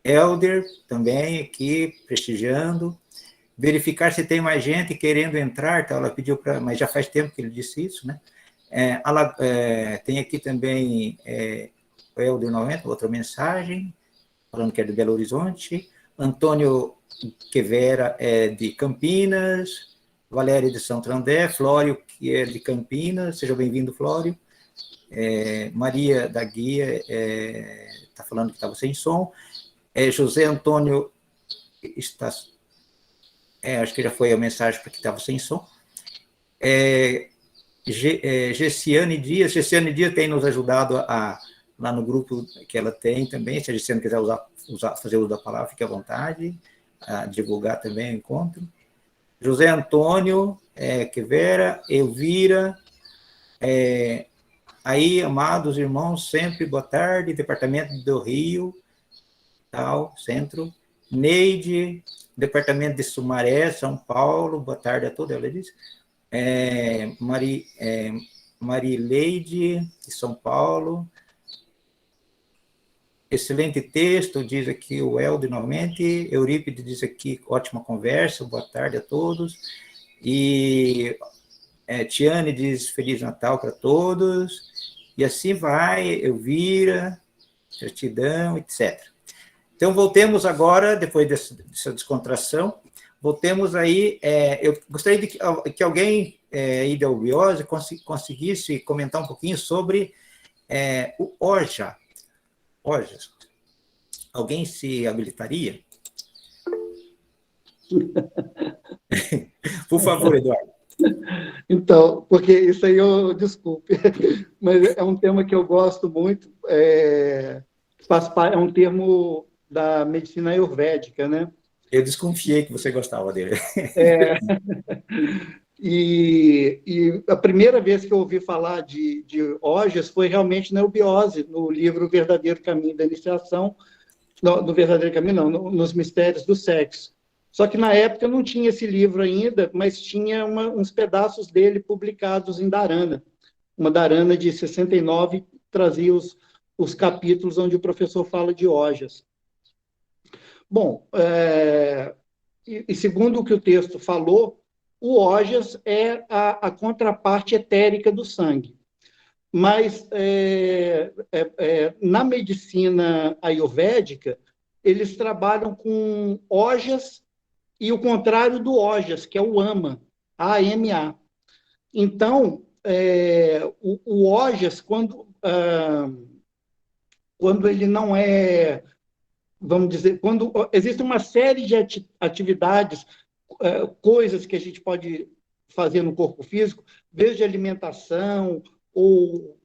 Helder, também aqui, prestigiando, verificar se tem mais gente querendo entrar, então ela pediu para, mas já faz tempo que ele disse isso, né? Tem aqui também o Helder 90, outra mensagem, falando que é de Belo Horizonte, Antônio Quevera é de Campinas, Valéria de Santo André, Flório, que é de Campinas, seja bem-vindo, Flório. Maria da Guia está falando que estava sem som. José Antônio está... acho que já foi a mensagem para que estava sem som. Gessiane Dias tem nos ajudado lá no grupo que ela tem também, se a Gessiane quiser fazer uso da palavra, fique à vontade, a divulgar também o encontro. José Antônio Quevera, Elvira, aí, amados irmãos, sempre boa tarde, Departamento do Rio, tal, Centro, Neide, Departamento de Sumaré, São Paulo, boa tarde a todos, ela disse, Marileide, de São Paulo, excelente texto, diz aqui o Helder novamente, Eurípides diz aqui, ótima conversa, boa tarde a todos, e Tiane diz Feliz Natal para todos, e assim vai, Elvira, gratidão, etc. Então, voltemos agora, depois dessa descontração, voltemos aí, eu gostaria de que alguém aí da UBIOSE conseguisse comentar um pouquinho sobre o OJA. Alguém se habilitaria? Por favor, Eduardo. Então, porque isso aí, desculpe, mas é um tema que eu gosto muito, é um termo da medicina ayurvédica, né? Eu desconfiei que você gostava dele. E a primeira vez que eu ouvi falar de Ojas foi realmente na Eubiose, no livro Verdadeiro Caminho da Iniciação, no Verdadeiro Caminho, não, nos Mistérios do Sexo. Só que na época não tinha esse livro ainda, mas tinha uns pedaços dele publicados em Dharana. Uma Dharana de 69 trazia os capítulos onde o professor fala de Ojas. Bom, e segundo o que o texto falou, o Ojas é a contraparte etérica do sangue. Mas, na medicina ayurvédica, eles trabalham com Ojas e o contrário do Ojas, que é o Ama, A-M-A. Então, o Ojas, quando ele não é, vamos dizer, quando existe uma série de atividades, coisas que a gente pode fazer no corpo físico, desde alimentação ou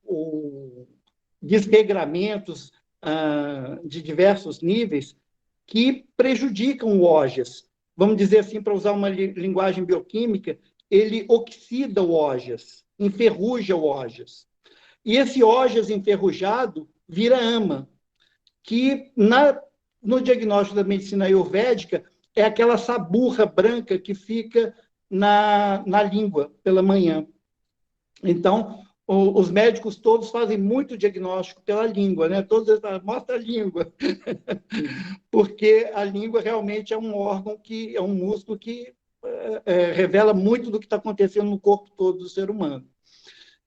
desregramentos de diversos níveis, que prejudicam o Ojas. Vamos dizer assim, para usar uma linguagem bioquímica, ele oxida o Ojas, enferruja o Ojas. E esse Ojas enferrujado vira Ama, que no diagnóstico da medicina ayurvédica é aquela saburra branca que fica na língua pela manhã. Então, os médicos todos fazem muito diagnóstico pela língua, né? Todos eles falam, mostra a língua. Porque a língua realmente é um órgão, é um músculo que revela muito do que está acontecendo no corpo todo do ser humano.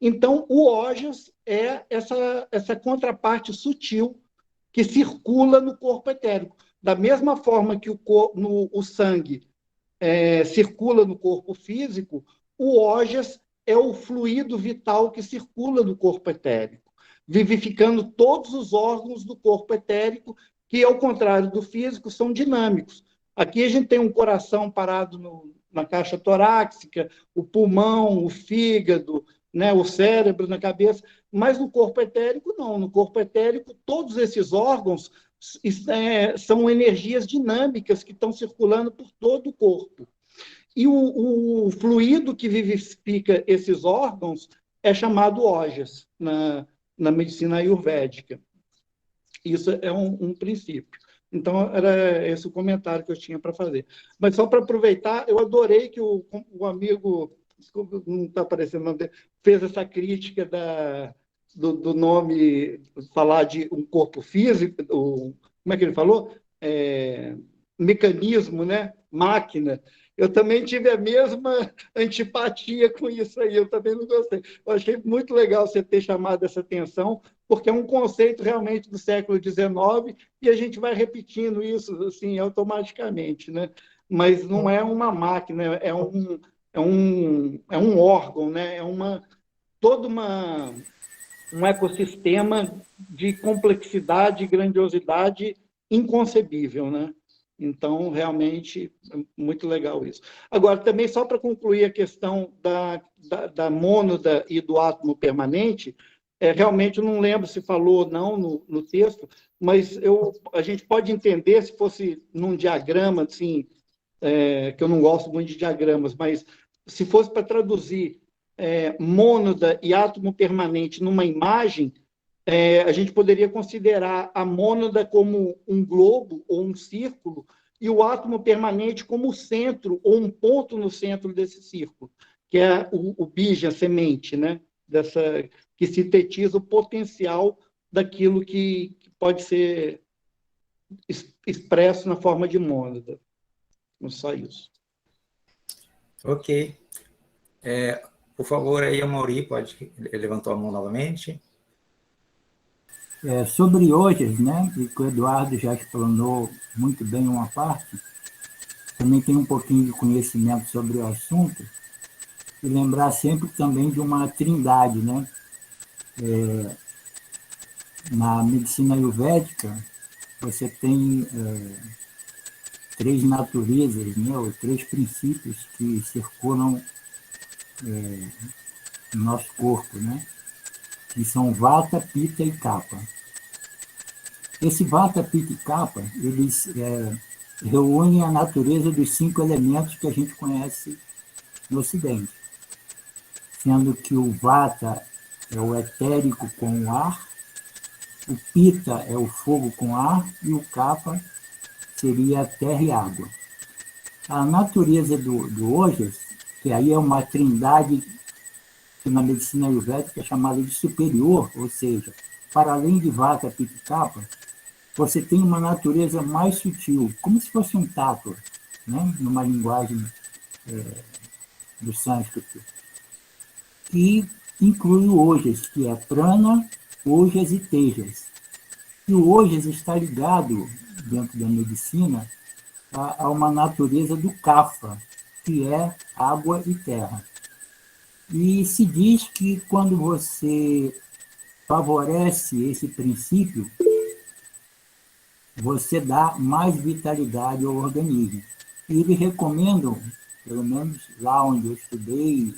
Então, o ógeos é essa contraparte sutil que circula no corpo etérico. Da mesma forma que o sangue circula no corpo físico, o ógeos é o fluido vital que circula no corpo etérico, vivificando todos os órgãos do corpo etérico, que, ao contrário do físico, são dinâmicos. Aqui a gente tem um coração parado na caixa torácica, o pulmão, o fígado, né, o cérebro na cabeça, mas no corpo etérico não. No corpo etérico, todos esses órgãos são energias dinâmicas que estão circulando por todo o corpo. E o fluido que vivifica esses órgãos é chamado ógeos na medicina ayurvédica. Isso é um princípio. Então, era esse o comentário que eu tinha para fazer. Mas só para aproveitar, eu adorei que o amigo, desculpa, não está aparecendo o nome dele, fez essa crítica do nome, falar de um corpo físico, como é que ele falou? Mecanismo, né? Máquina. Eu também tive a mesma antipatia com isso aí, eu também não gostei. Eu achei muito legal você ter chamado essa atenção, porque é um conceito realmente do século XIX e a gente vai repetindo isso assim, automaticamente, né? Mas não é uma máquina, é um órgão, né? Todo um ecossistema de complexidade e grandiosidade inconcebível, né? Então, realmente, é muito legal isso. Agora, também, só para concluir a questão da mônada e do átomo permanente, realmente, eu não lembro se falou ou não no texto, mas a gente pode entender, se fosse num diagrama, assim, que eu não gosto muito de diagramas, mas se fosse para traduzir mônada e átomo permanente numa imagem, a gente poderia considerar a mônada como um globo ou um círculo e o átomo permanente como o centro ou um ponto no centro desse círculo, que é o bija, a semente, né? Que sintetiza o potencial daquilo que pode ser expresso na forma de mônada. Não só isso. Ok. Por favor, aí, Amaury, pode levantar a mão novamente. Sobre hoje, né, que o Eduardo já explanou muito bem uma parte, também tem um pouquinho de conhecimento sobre o assunto, e lembrar sempre também de uma trindade, né? Na medicina ayurvédica, você tem 3 naturezas, né, ou 3 princípios que circulam no nosso corpo, né? Que são Vata, Pitta e Kapha. Esse Vata, Pitta e Kapha, eles reúnem a natureza dos 5 elementos que a gente conhece no Ocidente, sendo que o Vata é o etérico com o ar, o Pitta é o fogo com ar e o Kapha seria a terra e água. A natureza do Ojas, que aí é uma trindade que na medicina ayurvédica é chamada de superior, ou seja, para além de Vata, Pitta e Kapha, você tem uma natureza mais sutil, como se fosse um tattva, né? Numa linguagem do sânscrito, que inclui o Ojas, que é Prana, Ojas e Tejas. E o Ojas está ligado, dentro da medicina, a uma natureza do Kapha, que é água e terra. E se diz que quando você favorece esse princípio, você dá mais vitalidade ao organismo. E eles recomendam, pelo menos lá onde eu estudei,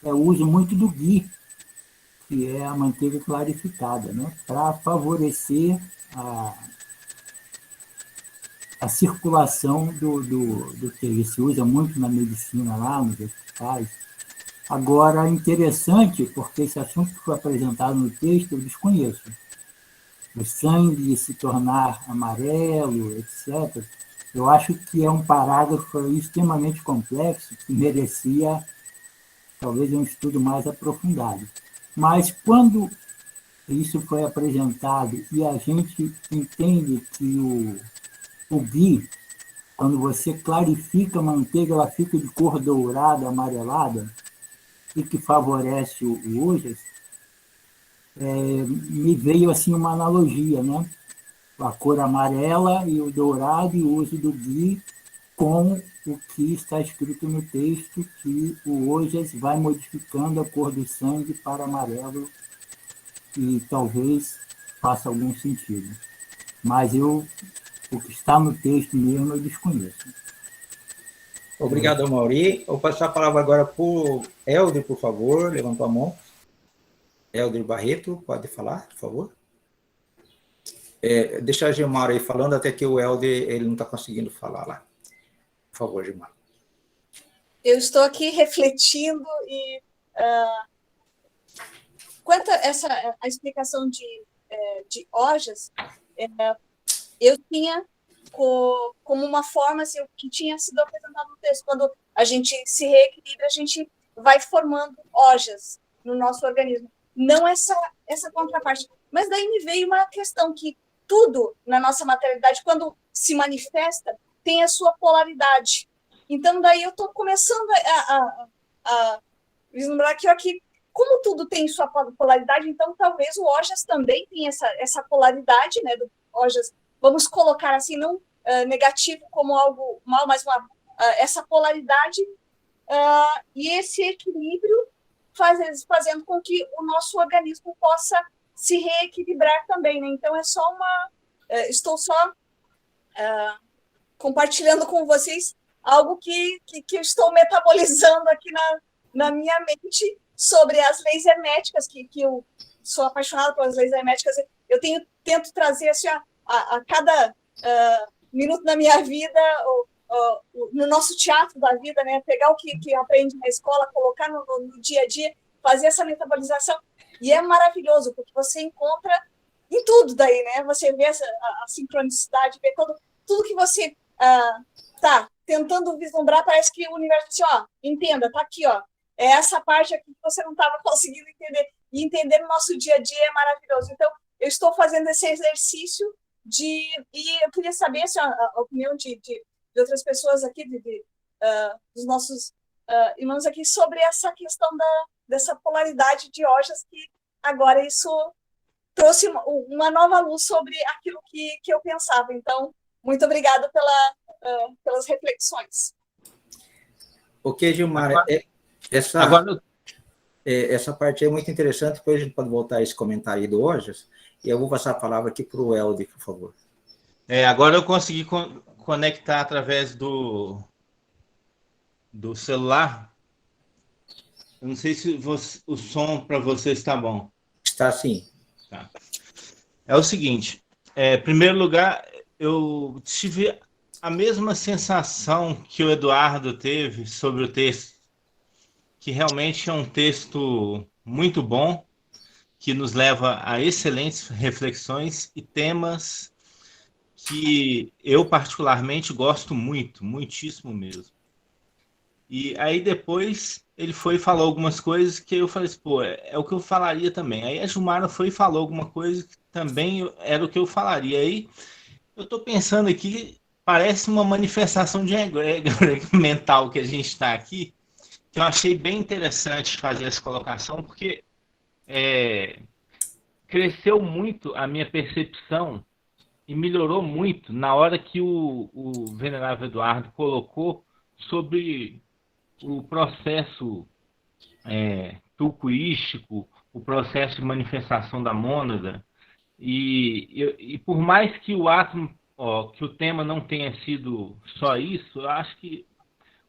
o uso muito do ghee, que é a manteiga clarificada, né? Para favorecer a circulação do teia. Se usa muito na medicina lá, nos hospitais. Agora, interessante, porque esse assunto que foi apresentado no texto, eu desconheço. O sangue se tornar amarelo, etc. Eu acho que é um parágrafo extremamente complexo, que merecia, talvez, um estudo mais aprofundado. Mas, quando isso foi apresentado e a gente entende que o ghee quando você clarifica a manteiga, ela fica de cor dourada, amarelada, e que favorece o Ojas, me veio assim uma analogia, né? A cor amarela e o dourado e o uso do ghee com o que está escrito no texto, que o Ojas vai modificando a cor do sangue para amarelo e talvez faça algum sentido. Mas o que está no texto mesmo eu desconheço. Obrigado, Mauri. Vou passar a palavra agora para o Helder, por favor. Levantou a mão. Helder Barreto, pode falar, por favor? Deixa a Gilmar aí falando, até que o Helder ele não está conseguindo falar lá. Por favor, Gilmar. Eu estou aqui refletindo e quanto a a explicação de Ojas, eu tinha como uma forma assim, que tinha sido apresentado no texto. Quando a gente se reequilibra, a gente vai formando Ojas no nosso organismo. Não essa contraparte. Mas daí me veio uma questão que tudo na nossa materialidade, quando se manifesta, tem a sua polaridade. Então, daí eu estou começando a vislumbrar que aqui, como tudo tem sua polaridade, então talvez o Ojas também tenha essa polaridade, né, do Ojas, vamos colocar assim, não negativo como algo mal, mas essa polaridade e esse equilíbrio fazendo com que o nosso organismo possa se reequilibrar também, né? Então, estou só compartilhando com vocês algo que eu estou metabolizando aqui na minha mente sobre as leis herméticas, que eu sou apaixonada pelas leis herméticas. Eu tento trazer assim, a cada minuto da minha vida, no nosso teatro da vida, né? Pegar o que aprende na escola, colocar no dia a dia, fazer essa metabolização. E é maravilhoso, porque você encontra em tudo daí, né? Você vê a sincronicidade, vê tudo que você está tentando vislumbrar, parece que o universo diz, entenda, tá aqui, é essa parte aqui que você não estava conseguindo entender. E entender no nosso dia a dia é maravilhoso. Então, eu estou fazendo esse exercício e eu queria saber assim, a opinião de outras pessoas aqui, dos nossos irmãos aqui, sobre essa questão dessa polaridade de Ojas, que agora isso trouxe uma nova luz sobre aquilo que eu pensava. Então, muito obrigada pelas reflexões. Ok, Gilmar, essa parte é muito interessante, depois a gente pode voltar a esse comentário aí do Ojas, e eu vou passar a palavra aqui para o Helder, por favor. Agora eu consegui conectar através do celular. Eu não sei se o som para você está bom. Está sim. Tá. É o seguinte, em primeiro lugar, eu tive a mesma sensação que o Eduardo teve sobre o texto, que realmente é um texto muito bom, que nos leva a excelentes reflexões e temas que eu particularmente gosto muito, muitíssimo mesmo. E aí depois ele foi e falou algumas coisas que eu falei assim, é o que eu falaria também. Aí a Gilmara foi e falou alguma coisa que também era o que eu falaria. Aí eu estou pensando aqui, parece uma manifestação de egrégora mental que a gente está aqui, que eu achei bem interessante fazer essa colocação, porque cresceu muito a minha percepção e melhorou muito na hora que o venerável Eduardo colocou sobre o processo tulcoístico, o processo de manifestação da mônada, e por mais que o átomo, que o tema não tenha sido só isso, eu acho que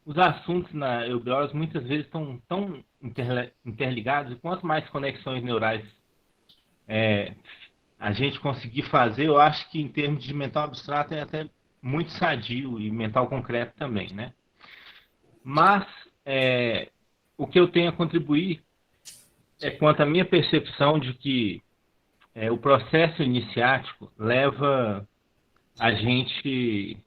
os assuntos na eubiose muitas vezes estão tão interligados, e quanto mais conexões neurais a gente conseguir fazer, eu acho que em termos de mental abstrato é até muito sadio, e mental concreto também, né? Mas o que eu tenho a contribuir é quanto à minha percepção de que o processo iniciático leva a gente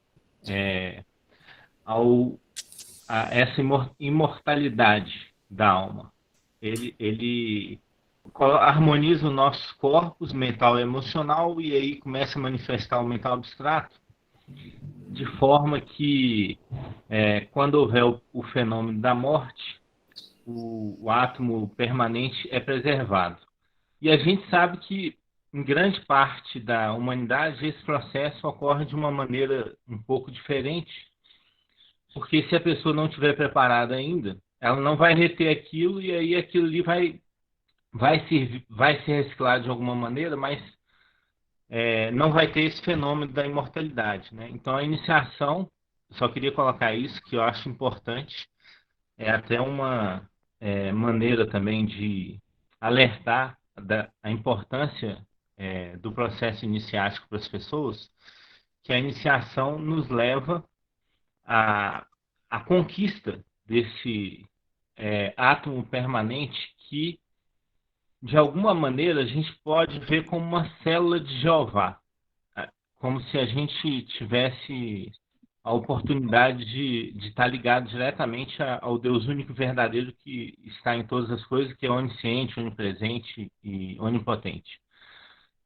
a essa imortalidade da alma. Ele harmoniza os nossos corpos, mental e emocional, e aí começa a manifestar o mental abstrato. de forma que, quando houver o fenômeno da morte, o átomo permanente é preservado. E a gente sabe que, em grande parte da humanidade, esse processo ocorre de uma maneira um pouco diferente, porque se a pessoa não estiver preparada ainda, ela não vai reter aquilo, e aí aquilo ali vai se reciclar de alguma maneira, mas não vai ter esse fenômeno da imortalidade, né? Então, a iniciação, só queria colocar isso, que eu acho importante, é até uma maneira também de alertar a importância do processo iniciático para as pessoas, que a iniciação nos leva à conquista desse átomo permanente que, de alguma maneira, a gente pode ver como uma célula de Jeová, como se a gente tivesse a oportunidade de estar ligado diretamente ao Deus único e verdadeiro que está em todas as coisas, que é onisciente, onipresente e onipotente.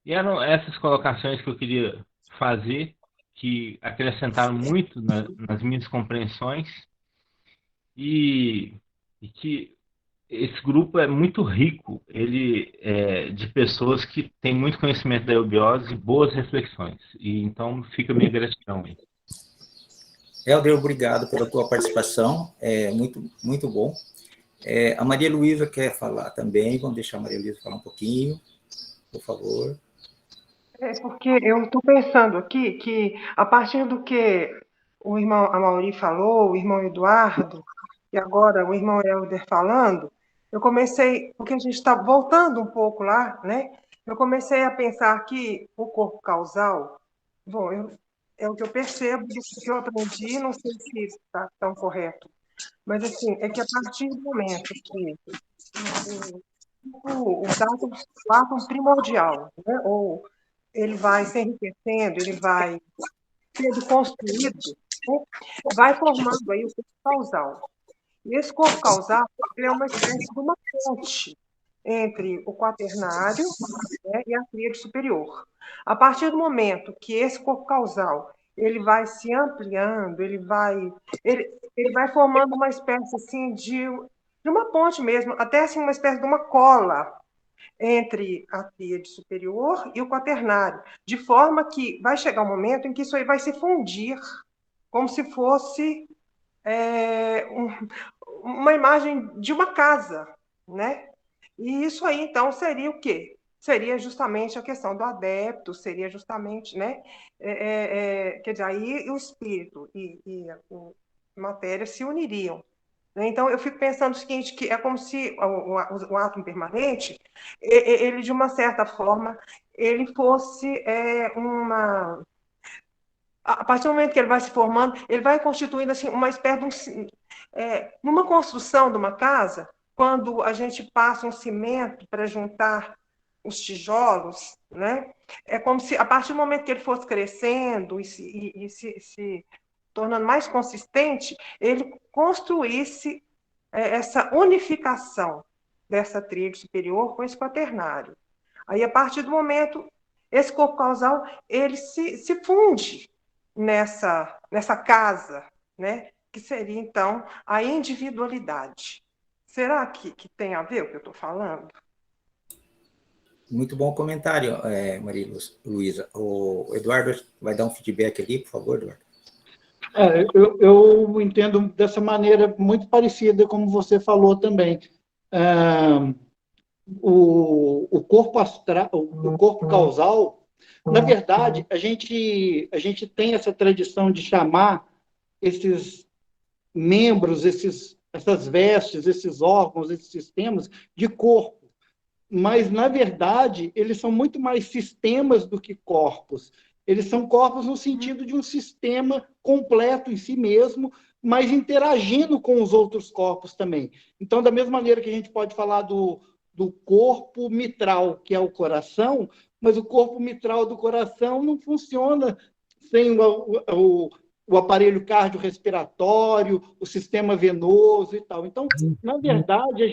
E eram essas colocações que eu queria fazer, que acrescentaram muito nas minhas compreensões, e que esse grupo é muito rico, ele de pessoas que têm muito conhecimento da eubiose e boas reflexões. E então fica a minha gratidão aí. Helder, obrigado pela tua participação, muito, muito bom. A Maria Luísa quer falar também, vamos deixar a Maria Luísa falar um pouquinho, por favor. Porque eu estou pensando aqui que, a partir do que o irmão Amaury falou, o irmão Eduardo, e agora o irmão Helder falando, eu comecei, porque a gente está voltando um pouco lá, né? Eu comecei a pensar que o corpo causal, bom, é o que eu percebo, do que eu aprendi, não sei se está tão correto, mas assim, é que a partir do momento que o átomo primordial, né? Ou ele vai se enriquecendo, ele vai sendo construído, né? Vai formando aí o corpo causal. E esse corpo causal ele é uma espécie de uma ponte entre o quaternário, né, e a tríade superior. A partir do momento que esse corpo causal ele vai se ampliando, ele vai formando uma espécie assim de uma ponte mesmo, até assim uma espécie de uma cola entre a tríade superior e o quaternário, de forma que vai chegar um momento em que isso aí vai se fundir, como se fosse uma imagem de uma casa, né? E isso aí, então, seria o quê? Seria justamente a questão do adepto, seria justamente, né? Quer dizer, aí o espírito e a matéria se uniriam. Então, eu fico pensando o seguinte, que é como se o átomo permanente, ele, de uma certa forma, ele fosse uma... A partir do momento que ele vai se formando, ele vai constituindo assim, uma espécie de numa construção de uma casa, quando a gente passa um cimento para juntar os tijolos, né? É como se, a partir do momento que ele fosse crescendo e se tornando mais consistente, ele construísse essa unificação dessa tríade superior com esse quaternário. Aí, a partir do momento, esse corpo causal, ele se funde nessa casa, né? Que seria, então, a individualidade. Será que tem a ver o que eu estou falando? Muito bom comentário, Maria Luísa. O Eduardo vai dar um feedback ali, por favor, Eduardo. Eu entendo dessa maneira muito parecida como você falou também. O corpo astral, o corpo causal, na verdade, a gente tem essa tradição de chamar esses membros, essas vestes, esses órgãos, esses sistemas de corpo. Mas, na verdade, eles são muito mais sistemas do que corpos. Eles são corpos no sentido de um sistema completo em si mesmo, mas interagindo com os outros corpos também. Então, da mesma maneira que a gente pode falar do corpo mitral, que é o coração, mas o corpo mitral do coração não funciona sem o aparelho cardiorrespiratório, o sistema venoso e tal. Então, na verdade,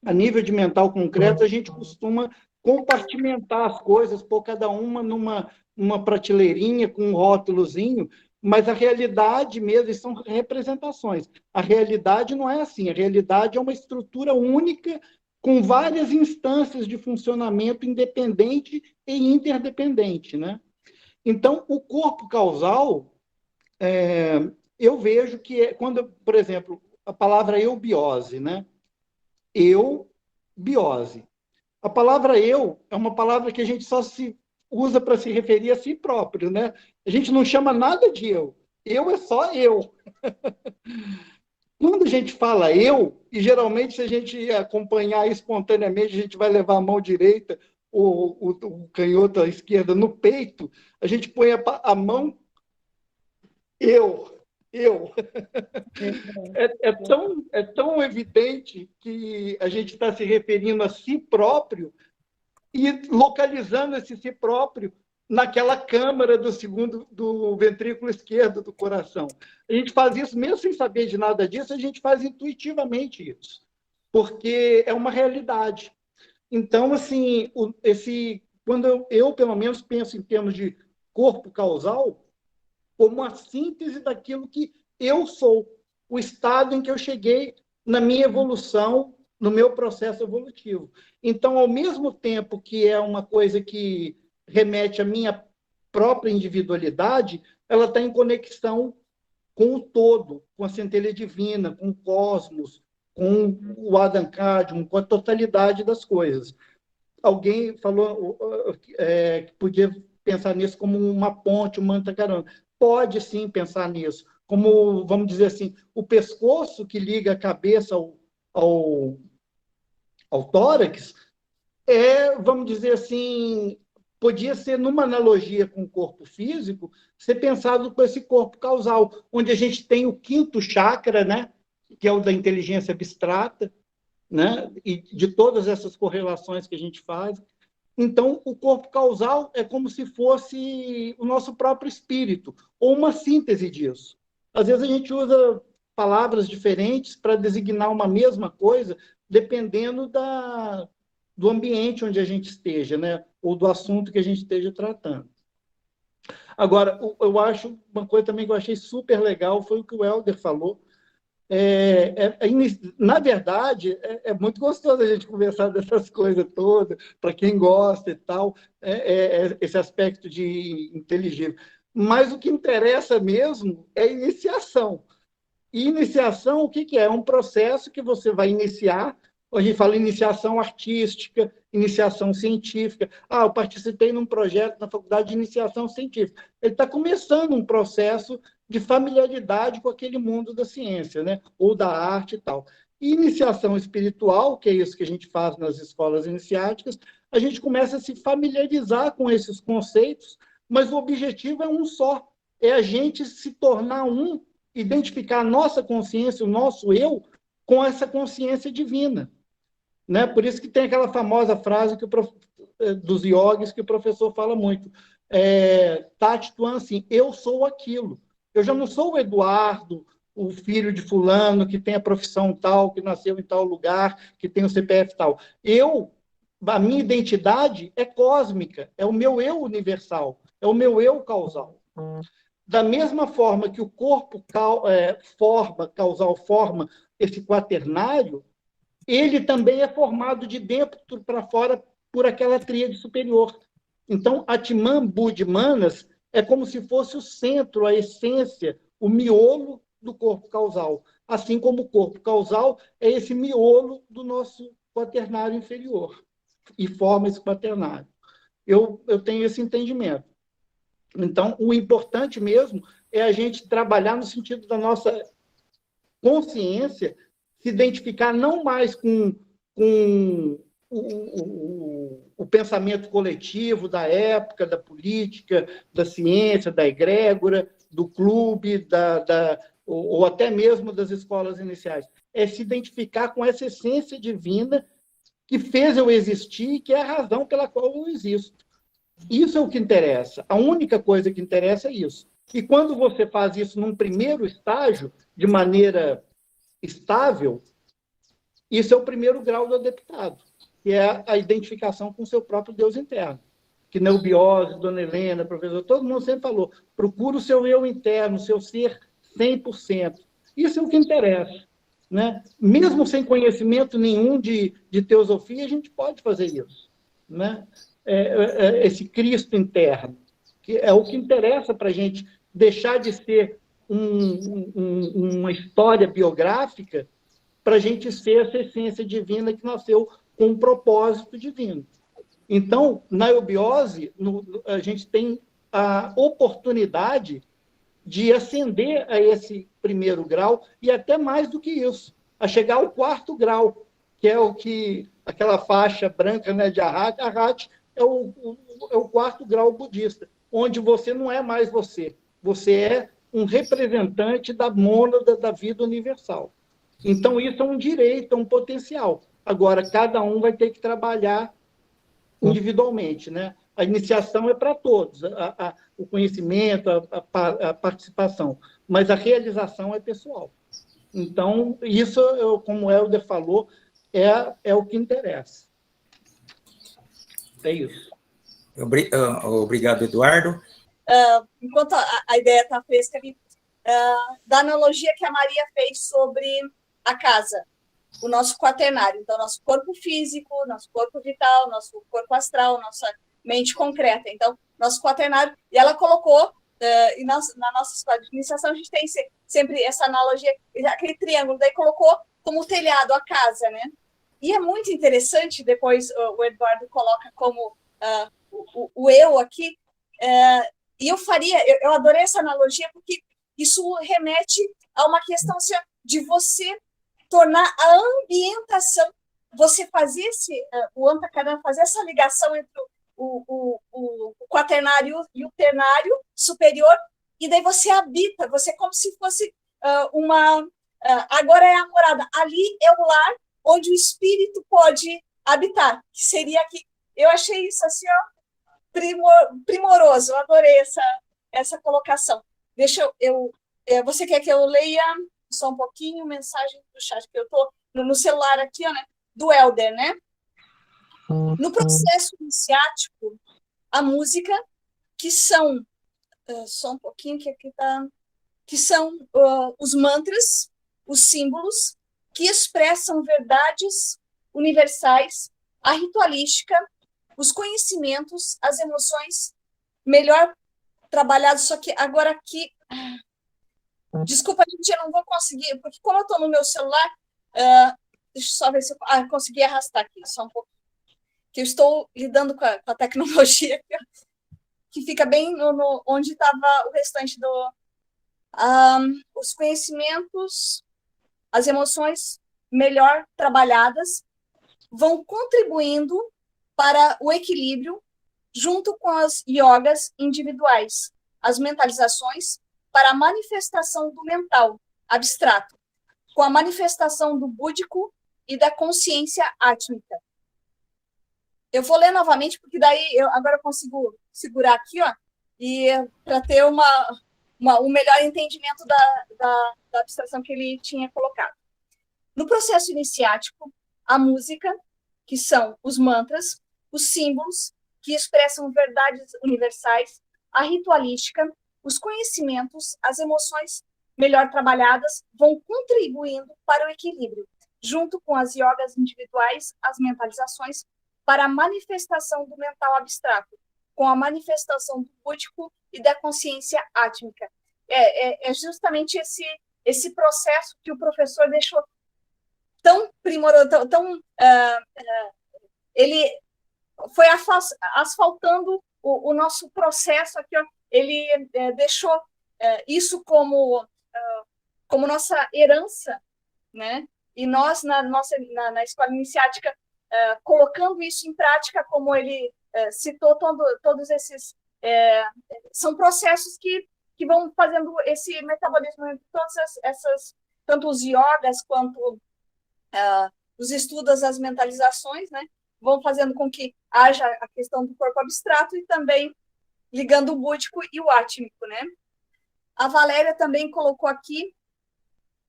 a nível de mental concreto, a gente costuma compartimentar as coisas, pôr cada uma numa prateleirinha com um rótulozinho, mas a realidade mesmo, são representações. A realidade não é assim, a realidade é uma estrutura única com várias instâncias de funcionamento independente e interdependente, né? Então, o corpo causal, eu vejo que, quando, por exemplo, a palavra eubiose, né? Eubiose. A palavra eu é uma palavra que a gente só se usa para se referir a si próprio, né? A gente não chama nada de eu. Eu é só eu. Quando a gente fala eu, e geralmente se a gente acompanhar espontaneamente, a gente vai levar a mão direita, o canhoto à esquerda no peito, a gente põe a mão eu. É tão evidente que a gente está se referindo a si próprio e localizando esse si próprio naquela câmara do ventrículo esquerdo do coração. A gente faz isso, mesmo sem saber de nada disso, a gente faz intuitivamente isso, porque é uma realidade. Então, assim, quando eu, pelo menos, penso em termos de corpo causal, como a síntese daquilo que eu sou, o estado em que eu cheguei na minha evolução, no meu processo evolutivo. Então, ao mesmo tempo que é uma coisa que remete à minha própria individualidade, ela está em conexão com o todo, com a centelha divina, com o cosmos, com o Adam Kadium, com a totalidade das coisas. Alguém falou que podia pensar nisso como uma ponte, um mantacarana. Pode, sim, pensar nisso. Como, vamos dizer assim, o pescoço que liga a cabeça ao tórax vamos dizer assim, podia ser, numa analogia com o corpo físico, ser pensado com esse corpo causal, onde a gente tem o quinto chakra, né, que é o da inteligência abstrata, né, e de todas essas correlações que a gente faz. Então, o corpo causal é como se fosse o nosso próprio espírito, ou uma síntese disso. Às vezes a gente usa palavras diferentes para designar uma mesma coisa, dependendo do ambiente onde a gente esteja, né? Ou do assunto que a gente esteja tratando. Agora, eu acho, uma coisa também que eu achei super legal foi o que o Helder falou. Na verdade, é muito gostoso a gente conversar dessas coisas todas, para quem gosta e tal, esse aspecto de inteligível. Mas o que interessa mesmo é a iniciação. E iniciação, o que é? É um processo que você vai iniciar. A gente fala iniciação artística, iniciação científica. Eu participei num projeto na faculdade de iniciação científica. Ele está começando um processo de familiaridade com aquele mundo da ciência, né? Ou da arte e tal. E iniciação espiritual, que é isso que a gente faz nas escolas iniciáticas, a gente começa a se familiarizar com esses conceitos, mas o objetivo é um só, é a gente se tornar identificar a nossa consciência, o nosso eu, com essa consciência divina. Né? Por isso que tem aquela famosa frase dos yogis que o professor fala muito, Tati Tuan, assim, eu sou aquilo. Eu já não sou o Eduardo, o filho de fulano, que tem a profissão tal, que nasceu em tal lugar, que tem o CPF tal. A minha identidade é cósmica, é o meu eu universal, é o meu eu causal. Da mesma forma que o corpo causal forma esse quaternário, ele também é formado de dentro para fora por aquela tríade superior. Então, Atman, Budi, Manas é como se fosse o centro, a essência, o miolo do corpo causal. Assim como o corpo causal é esse miolo do nosso quaternário inferior e forma esse quaternário. Eu tenho esse entendimento. Então, o importante mesmo é a gente trabalhar no sentido da nossa consciência, se identificar não mais com o pensamento coletivo da época, da política, da ciência, da egrégora, do clube, ou até mesmo das escolas iniciais. É se identificar com essa essência divina que fez eu existir e que é a razão pela qual eu existo. Isso é o que interessa. A única coisa que interessa é isso. E quando você faz isso num primeiro estágio, de maneira estável, isso é o primeiro grau do adeptado. que é a identificação com o seu próprio Deus interno. Que Neubiose, Dona Helena, professor, todo mundo sempre falou, procura o seu eu interno, o seu ser 100%. Isso é o que interessa. Né? Mesmo sem conhecimento nenhum de teosofia, a gente pode fazer isso. Né? Esse Cristo interno, que é o que interessa para a gente deixar de ser uma história biográfica para a gente ser essa essência divina que nasceu com um propósito divino. Então, na eubiose, a gente tem a oportunidade de ascender a esse primeiro grau e até mais do que isso, a chegar ao 4º grau, que é o que aquela faixa branca, né, de Arhat. Arhat é o 4º grau budista, onde você não é mais você. Você é um representante da mônada da vida universal. Então, isso é um direito, é um potencial. Agora, cada um vai ter que trabalhar individualmente, né? A iniciação é para todos, o conhecimento, a participação, mas a realização é pessoal. Então, isso, como o Helder falou, é o que interessa. É isso. Obrigado, Eduardo. Enquanto a ideia está fresca ali, da analogia que a Maria fez sobre a casa, o nosso quaternário, então, nosso corpo físico, nosso corpo vital, nosso corpo astral, nossa mente concreta. Então, nosso quaternário, e ela colocou, e na nossa escola de iniciação, a gente tem sempre essa analogia, aquele triângulo, daí colocou como telhado a casa, né? E é muito interessante, depois o Eduardo coloca como o eu aqui, e eu adorei essa analogia, porque isso remete a uma questão assim, de você tornar a ambientação, você fazer o Antahkarana, fazer essa ligação entre o quaternário e o ternário superior, e daí você habita, você como se fosse agora é a morada, ali é o lar onde o espírito pode habitar, que seria aqui. Eu achei isso assim, primoroso, eu adorei essa colocação. Deixa você quer que eu leia só um pouquinho mensagem do chat, que eu estou no celular aqui, né, do Helder, né? No processo iniciático, a música, que são, só um pouquinho que aqui está, que são os mantras, os símbolos, que expressam verdades universais, a ritualística, os conhecimentos, as emoções, melhor trabalhados, só que agora aqui... Desculpa, gente, eu não vou conseguir, porque como eu estou no meu celular, deixa eu só ver se eu consegui arrastar aqui, só um pouco, que eu estou lidando com a tecnologia, que fica bem onde estava o restante os conhecimentos, as emoções melhor trabalhadas, vão contribuindo para o equilíbrio junto com as yogas individuais, as mentalizações, para a manifestação do mental abstrato, com a manifestação do búdico e da consciência átmica. Eu vou ler novamente, porque daí agora eu consigo segurar aqui, e para ter um melhor entendimento da abstração que ele tinha colocado. No processo iniciático, a música, que são os mantras, os símbolos, que expressam verdades universais, a ritualística, os conhecimentos, as emoções melhor trabalhadas vão contribuindo para o equilíbrio, junto com as yogas individuais, as mentalizações, para a manifestação do mental abstrato, com a manifestação do búdico e da consciência átmica. É justamente esse processo que o professor deixou tão primoroso, ele foi asfaltando o nosso processo aqui, ele deixou isso como nossa herança, né? E nós, na escola iniciática, colocando isso em prática, como ele citou, todos esses... são processos que vão fazendo esse metabolismo entre todas essas, tanto os yogas quanto os estudos, as mentalizações, né? Vão fazendo com que haja a questão do corpo abstrato e também ligando o búdico e o átmico, né? A Valéria também colocou aqui,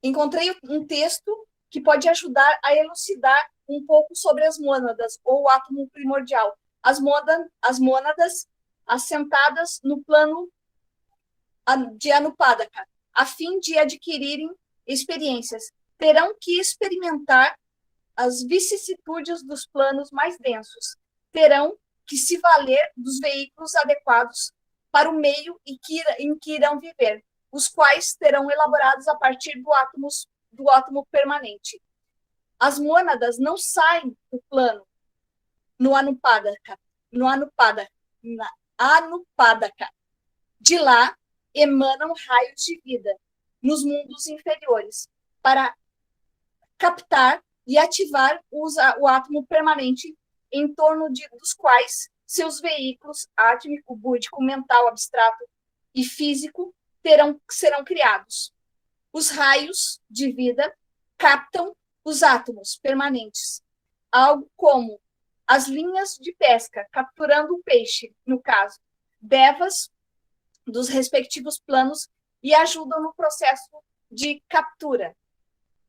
encontrei um texto que pode ajudar a elucidar um pouco sobre as mônadas, ou o átomo primordial. As mônadas assentadas no plano de Anupadaka, a fim de adquirirem experiências, terão que experimentar as vicissitudes dos planos mais densos, terão que se valer dos veículos adequados para o meio em que irão viver, os quais serão elaborados a partir do átomo permanente. As mônadas não saem do plano no Anupadaka. De lá emanam raios de vida nos mundos inferiores para captar e ativar o átomo permanente em torno dos quais seus veículos átmico, búdico, mental, abstrato e físico serão criados. Os raios de vida captam os átomos permanentes, algo como as linhas de pesca, capturando o peixe, no caso, devas dos respectivos planos, e ajudam no processo de captura.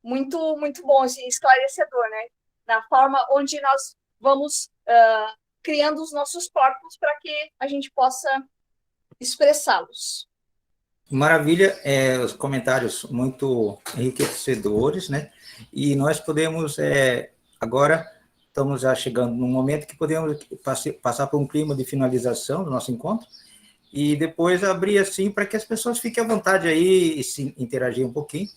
Muito, muito bom e esclarecedor, né? Na forma onde nós vamos criando os nossos corpos para que a gente possa expressá-los. Maravilha, os comentários muito enriquecedores, né? E nós podemos, agora, estamos já chegando num momento que podemos passar por um clima de finalização do nosso encontro e depois abrir assim para que as pessoas fiquem à vontade aí e se interagir um pouquinho.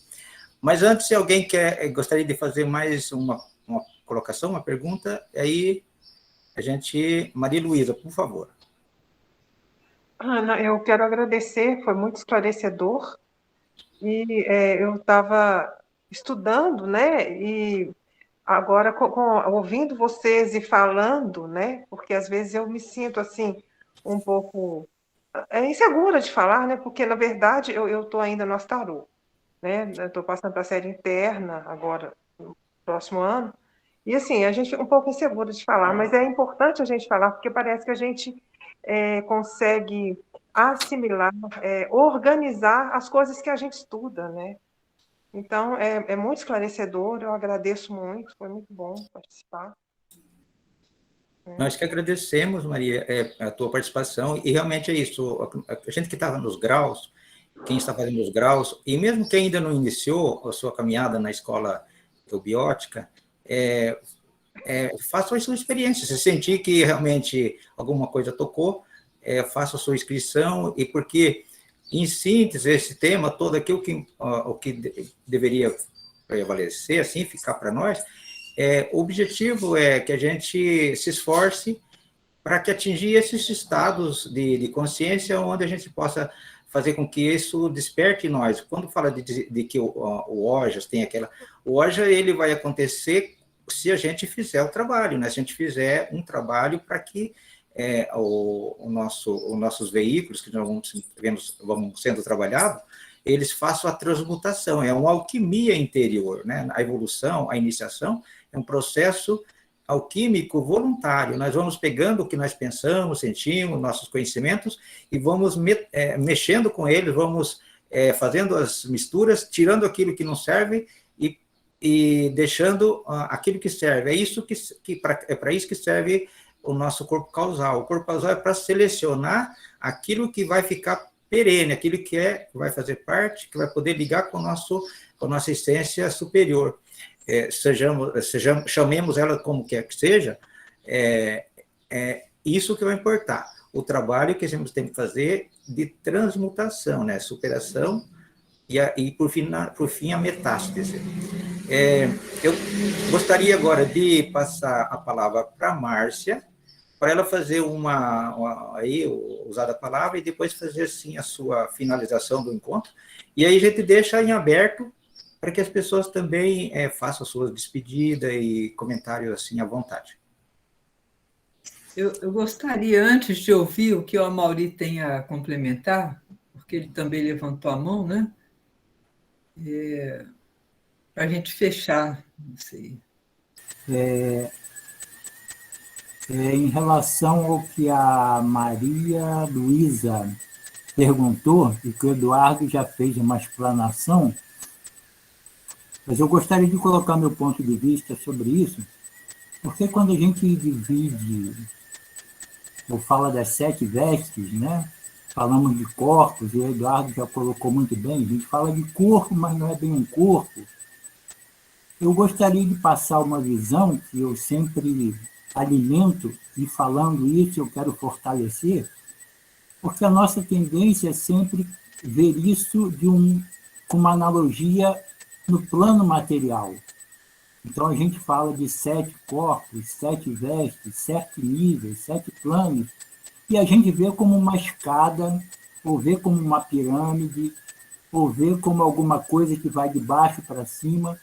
Mas antes, se alguém gostaria de fazer mais uma colocação, uma pergunta, aí Maria Luísa, por favor. Ana, eu quero agradecer, foi muito esclarecedor, e eu estava estudando, né, e agora ouvindo vocês e falando, né, porque às vezes eu me sinto assim, um pouco insegura de falar, né, porque na verdade eu estou ainda no Astarô, né, estou passando para a série interna agora, no próximo ano, e assim, a gente fica um pouco insegura de falar, mas é importante a gente falar, porque parece que a gente consegue assimilar, organizar as coisas que a gente estuda, né? Então, é muito esclarecedor, eu agradeço muito, foi muito bom participar. Nós que agradecemos, Maria, a tua participação, e realmente é isso, a gente que estava nos graus, quem está fazendo os graus, e mesmo quem ainda não iniciou a sua caminhada na escola eubiótica, faça a sua experiência, se sentir que realmente alguma coisa tocou, faça a sua inscrição, e porque, em síntese, esse tema todo aqui, o que deveria prevalecer, assim, ficar para nós, o objetivo é que a gente se esforce para que atingir esses estados de consciência onde a gente possa fazer com que isso desperte em nós. Quando fala de que o Ojas tem aquela... O Oja, ele vai acontecer se a gente fizer o trabalho, né? Se a gente fizer um trabalho para que os nossos veículos, que nós vamos sendo trabalhados, eles façam a transmutação, é uma alquimia interior, né? A evolução, a iniciação, é um processo alquímico voluntário. Nós vamos pegando o que nós pensamos, sentimos, nossos conhecimentos, e vamos mexendo com eles, vamos fazendo as misturas, tirando aquilo que não serve e deixando aquilo que serve. É isso para isso que serve o nosso corpo causal. O corpo causal é para selecionar aquilo que vai ficar perene, aquilo que vai fazer parte, que vai poder ligar com a nossa essência superior. Chamemos ela como quer que seja, isso que vai importar. O trabalho que a gente tem que fazer de transmutação, né? Superação e por fim, a metástase. Eu gostaria agora de passar a palavra para a Márcia, para ela fazer usar a palavra e depois fazer assim a sua finalização do encontro. E aí a gente deixa em aberto para que as pessoas também façam suas despedidas e comentários assim à vontade. Eu gostaria, antes de ouvir o que o Amaury tem a complementar, porque ele também levantou a mão, né? Para a gente fechar, não sei. Em relação ao que a Maria Luísa perguntou, e que o Eduardo já fez uma explanação, mas eu gostaria de colocar meu ponto de vista sobre isso, Porque quando a gente divide, ou fala das 7 vestes, né? Falamos de corpos, e o Eduardo já colocou muito bem, a gente fala de corpo, mas não é bem um corpo. Eu gostaria de passar uma visão que eu sempre alimento, e falando isso eu quero fortalecer, porque a nossa tendência é sempre ver isso com uma analogia no plano material. Então, a gente fala de 7 corpos, 7 vestes, 7 níveis, 7 planos, e a gente vê como uma escada, ou vê como uma pirâmide, ou vê como alguma coisa que vai de baixo para cima,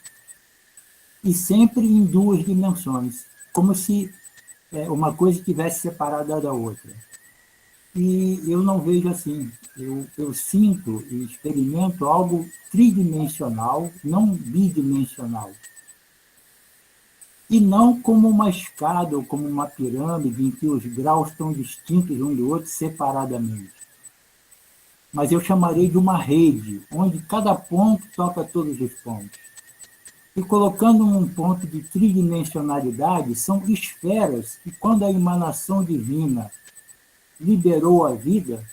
e sempre em 2 dimensões, como se uma coisa estivesse separada da outra. E eu não vejo assim. Eu sinto e experimento algo tridimensional, não bidimensional. E não como uma escada ou como uma pirâmide em que os graus estão distintos um do outro separadamente. Mas eu chamarei de uma rede, onde cada ponto toca todos os pontos. E colocando um ponto de tridimensionalidade, são esferas que, quando a emanação divina liberou a vida,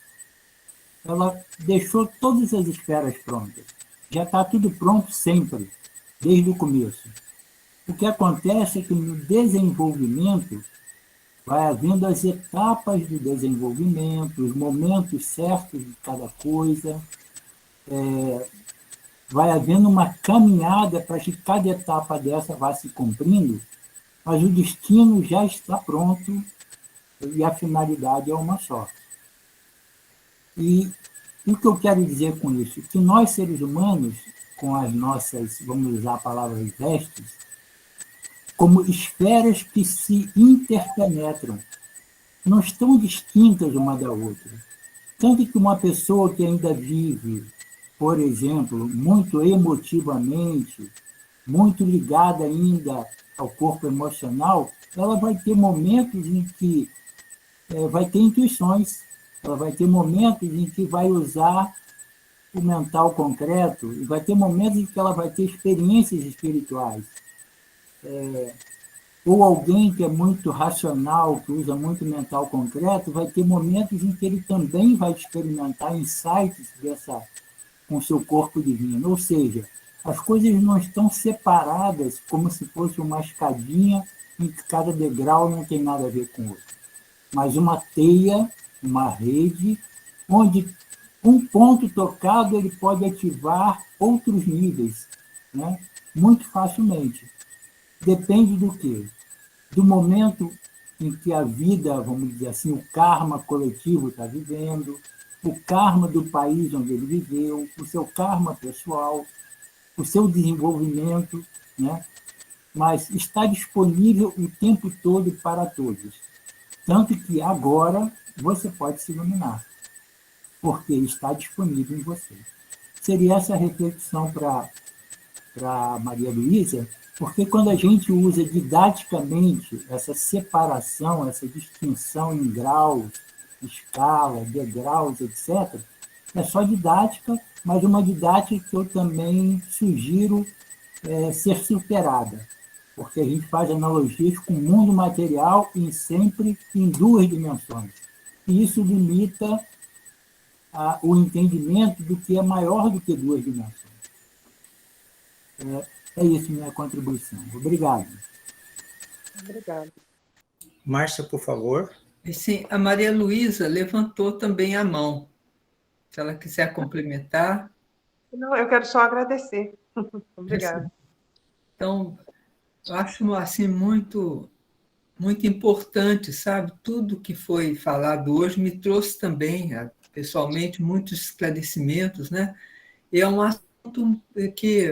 ela deixou todas as esferas prontas. Já está tudo pronto sempre, desde o começo. O que acontece é que no desenvolvimento vai havendo as etapas do desenvolvimento, os momentos certos de cada coisa, vai havendo uma caminhada para que cada etapa dessa vá se cumprindo, mas o destino já está pronto e a finalidade é uma só. E o que eu quero dizer com isso? Que nós, seres humanos, com as nossas, vamos usar a palavra vestes, como esferas que se interpenetram, não estão distintas uma da outra. Tanto que uma pessoa que ainda vive, por exemplo, muito emotivamente, muito ligada ainda ao corpo emocional, ela vai ter momentos em que vai ter intuições, ela vai ter momentos em que vai usar o mental concreto, e vai ter momentos em que ela vai ter experiências espirituais. Ou alguém que é muito racional, que usa muito mental concreto, vai ter momentos em que ele também vai experimentar insights com seu corpo divino. Ou seja, as coisas não estão separadas como se fosse uma escadinha em que cada degrau não tem nada a ver com o outro, mas uma teia, uma rede, onde um ponto tocado ele pode ativar outros níveis, né? Muito facilmente. Depende do quê? Do momento em que a vida, vamos dizer assim, o karma coletivo está vivendo, o karma do país onde ele viveu, o seu karma pessoal, o seu desenvolvimento, né? Mas está disponível o tempo todo para todos. Tanto que agora você pode se iluminar, porque está disponível em você. Seria essa a reflexão para Maria Luísa, porque quando a gente usa didaticamente essa separação, essa distinção em graus, escala, degraus, etc., é só didática, mas uma didática que eu também sugiro ser superada, porque a gente faz analogias com o mundo material e sempre em 2 dimensões. E isso limita o entendimento do que é maior do que 2 dimensões. É isso minha contribuição. Obrigado. Obrigada. Márcia, por favor. Sim, a Maria Luísa levantou também a mão. Se ela quiser complementar. Não, eu quero só agradecer. Obrigada. Então, eu acho assim muito importante, sabe? Tudo que foi falado hoje me trouxe também, pessoalmente, muitos esclarecimentos, né? E é um assunto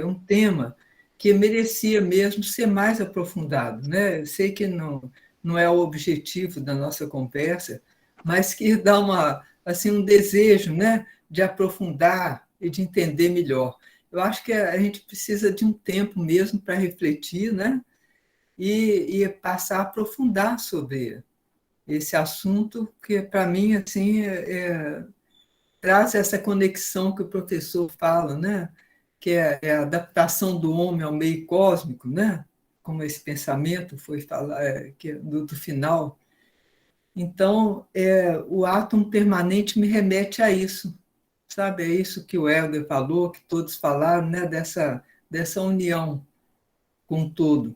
um tema que merecia mesmo ser mais aprofundado, né? Eu sei que não é o objetivo da nossa conversa, mas que dá um desejo, né, de aprofundar e de entender melhor. Eu acho que a gente precisa de um tempo mesmo para refletir, né, e passar a aprofundar sobre esse assunto, que, para mim, assim, traz essa conexão que o professor fala, né, que é a adaptação do homem ao meio cósmico, né? como esse pensamento foi falar, do final. Então, o átomo permanente me remete a isso, sabe? É isso que o Helder falou, que todos falaram, né? Dessa união com o todo.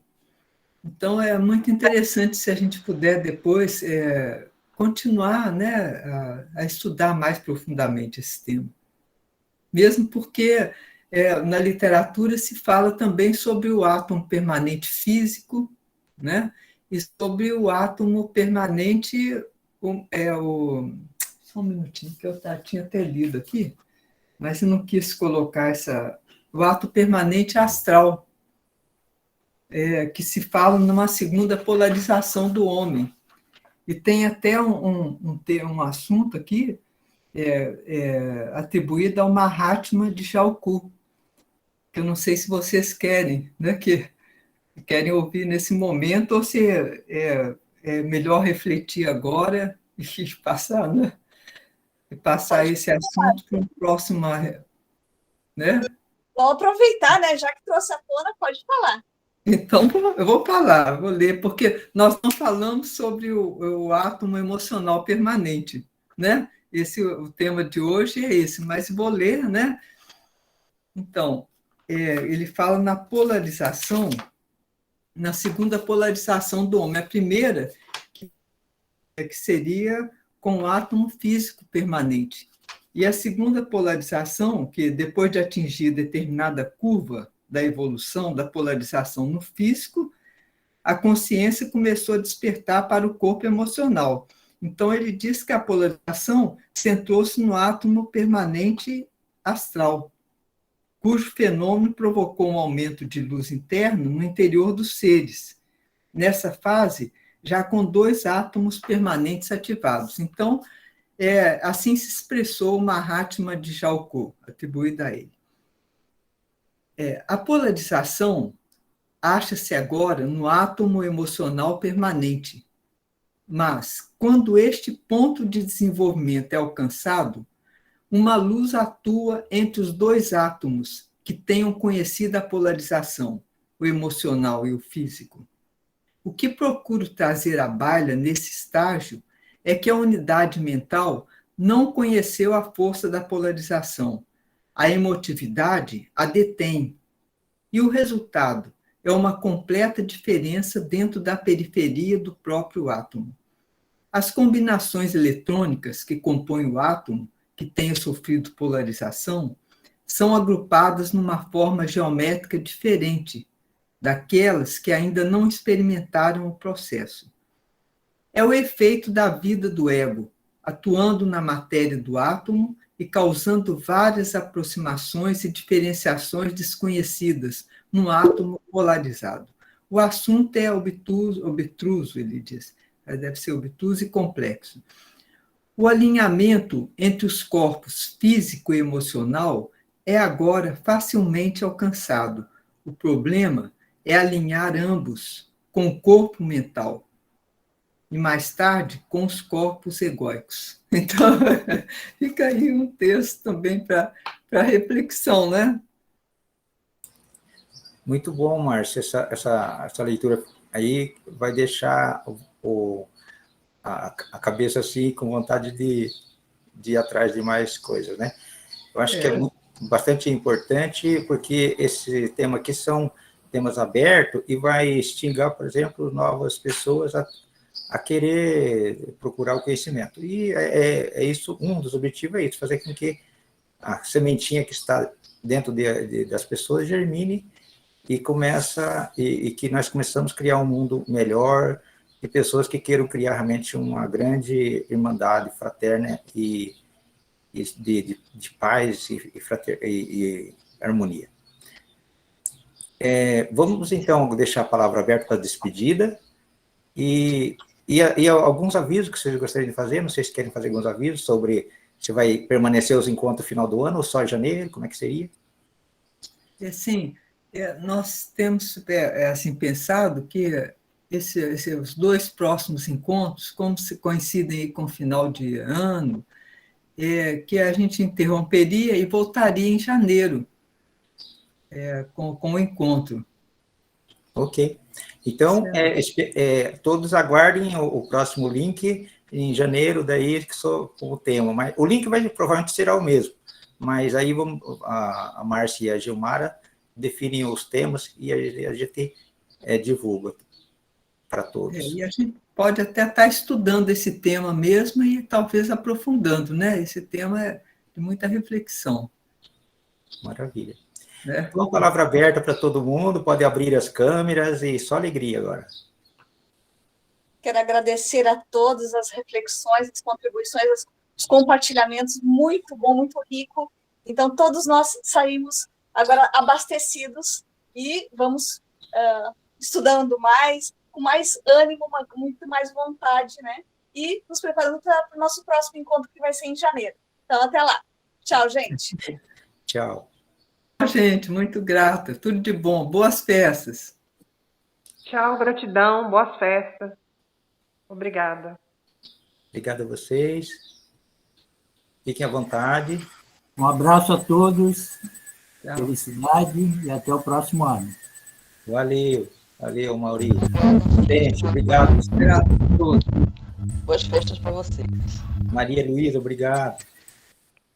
Então, é muito interessante se a gente puder depois continuar, né, a estudar mais profundamente esse tema. Mesmo porque na literatura se fala também sobre o átomo permanente físico, né, e sobre o átomo permanente, só um minutinho, que eu tinha até lido aqui, mas eu não quis colocar o átomo permanente astral, que se fala numa segunda polarização do homem. E tem até um assunto aqui atribuído ao Mahatma de Jalku, que eu não sei se vocês querem, né, que querem ouvir nesse momento, ou se é melhor refletir agora e passar, né? E passar esse assunto para o próximo, né? Vou aproveitar, né? Já que trouxe à tona, pode falar. Então, eu vou falar, vou ler, porque nós não falamos sobre o átomo emocional permanente, né? O tema de hoje é esse, mas vou ler, né? Então, ele fala na polarização, na segunda polarização do homem. A primeira, que seria com o átomo físico permanente. E a segunda polarização, que depois de atingir determinada curva da evolução da polarização no físico, a consciência começou a despertar para o corpo emocional. Então, ele diz que a polarização centrou-se no átomo permanente astral, cujo fenômeno provocou um aumento de luz interno no interior dos seres. Nessa fase, já com 2 átomos permanentes ativados. Então, assim se expressou o Mahatma de Jalku, atribuído a ele. A polarização acha-se agora no átomo emocional permanente, mas, quando este ponto de desenvolvimento é alcançado, uma luz atua entre os 2 átomos que tenham conhecido a polarização, o emocional e o físico. O que procuro trazer à baila nesse estágio é que a unidade mental não conheceu a força da polarização. A emotividade a detém. E o resultado é uma completa diferença dentro da periferia do próprio átomo. As combinações eletrônicas que compõem o átomo, que tenha sofrido polarização, são agrupadas numa forma geométrica diferente daquelas que ainda não experimentaram o processo. É o efeito da vida do ego, atuando na matéria do átomo e causando várias aproximações e diferenciações desconhecidas no átomo polarizado. O assunto é obtuso, ele diz, deve ser obtuso e complexo. O alinhamento entre os corpos físico e emocional é agora facilmente alcançado. O problema é alinhar ambos com o corpo mental e, mais tarde, com os corpos egóicos. Então, fica aí um texto também para reflexão, né? Muito bom, Márcia, essa leitura aí vai deixar a cabeça assim com vontade de ir atrás de mais coisas, né? Eu acho que é bastante importante, porque esse tema aqui são temas abertos e vai instigar, por exemplo, novas pessoas a querer procurar o conhecimento. E isso, um dos objetivos é isso, fazer com que a sementinha que está dentro das pessoas germine e que nós começamos a criar um mundo melhor, de pessoas que queiram criar realmente uma grande irmandade fraterna e de paz e harmonia. Vamos, então, deixar a palavra aberta para a despedida e alguns avisos que vocês gostariam de fazer. Não sei se querem fazer alguns avisos sobre se vai permanecer os encontros no final do ano ou só em janeiro, como é que seria? Sim, nós temos assim, pensado que os 2 próximos encontros, como se coincidem com o final de ano, que a gente interromperia e voltaria em janeiro com o encontro. Ok. Então, todos aguardem o próximo link em janeiro, daí que sou o tema. Mas o link provavelmente será o mesmo, mas aí a Márcia e a Gilmara definem os temas e a gente divulga para todos. E a gente pode até estar estudando esse tema mesmo e talvez aprofundando, né? Esse tema é de muita reflexão. Maravilha. Então, palavra aberta para todo mundo, pode abrir as câmeras e só alegria agora. Quero agradecer a todos as reflexões, as contribuições, os compartilhamentos, muito bom, muito rico. Então, todos nós saímos agora abastecidos e vamos estudando mais, com mais ânimo, com muito mais vontade, né? E nos preparando para o nosso próximo encontro, que vai ser em janeiro. Então, até lá. Tchau, gente. Tchau. Gente, muito grata. Tudo de bom. Boas festas. Tchau, gratidão. Boas festas. Obrigada. Obrigado a vocês. Fiquem à vontade. Um abraço a todos. Tchau. Felicidade e até o próximo ano. Valeu. Valeu, Maurício. Gente, obrigado. Obrigado a todos. Boas festas para vocês. Maria Luísa, obrigado.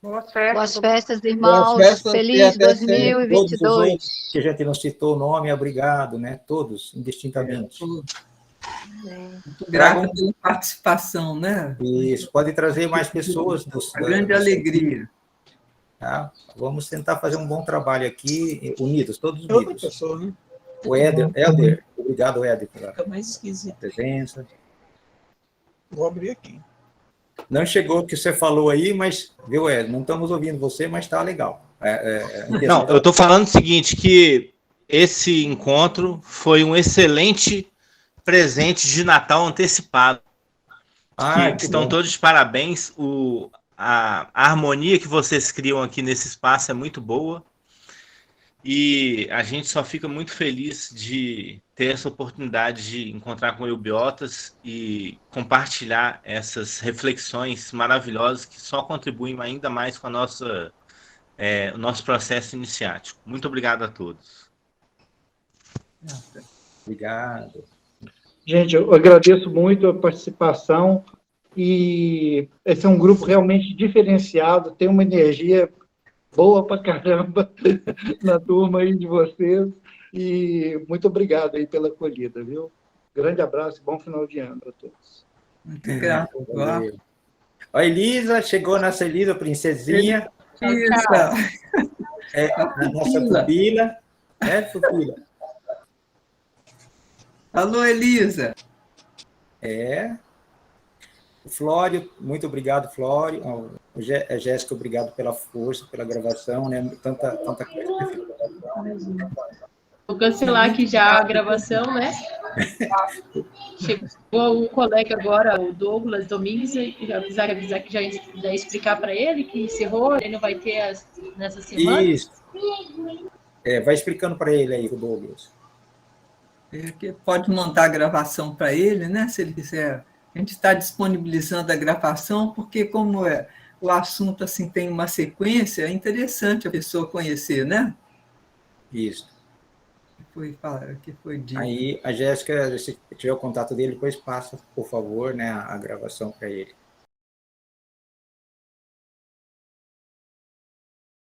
Boas festas. Boas festas, irmãos. Boas festas, Feliz 2022. Todos que a gente não citou o nome, obrigado, né? Todos, indistintamente. Muito grata pela participação, né? Isso, pode trazer mais pessoas. Grande alegria. Tá? Vamos tentar fazer um bom trabalho aqui, unidos, todos unidos. Pessoa, né? O Éder, obrigado, Éder, pela presença. Vou abrir aqui. Não chegou o que você falou aí, mas, viu, Éder, não estamos ouvindo você, mas está legal. Não, eu estou falando o seguinte, que esse encontro foi um excelente presente de Natal antecipado. Que estão todos de parabéns. A harmonia que vocês criam aqui nesse espaço é muito boa. E a gente só fica muito feliz de ter essa oportunidade de encontrar com o Eubiotas e compartilhar essas reflexões maravilhosas que só contribuem ainda mais com a o nosso processo iniciático. Muito obrigado a todos. Obrigado. Gente, eu agradeço muito a participação e esse é um grupo realmente diferenciado, tem uma energia boa pra caramba na turma aí de vocês e muito obrigado aí pela acolhida, viu? Grande abraço e bom final de ano para todos. Muito grato. A Elisa, chegou nossa Elisa, princesinha. Isso. A nossa pupila. Pupila. Alô, Elisa. O Flório, muito obrigado, Flório. A Jéssica, obrigado pela força, pela gravação, né? Tanta coisa. Vou cancelar aqui já a gravação, né? Chegou um colega agora, o Douglas Domingues, e avisar que já ia explicar para ele que encerrou, ele não vai ter nessa semana. Isso. Vai explicando para ele aí, o Douglas. Pode mandar a gravação para ele, né? Se ele quiser. A gente está disponibilizando a gravação, porque como o assunto assim, tem uma sequência, é interessante a pessoa conhecer, né? Isso. Que foi dito. Aí, a Jéssica, se tiver o contato dele, depois passa, por favor, né, a gravação para ele.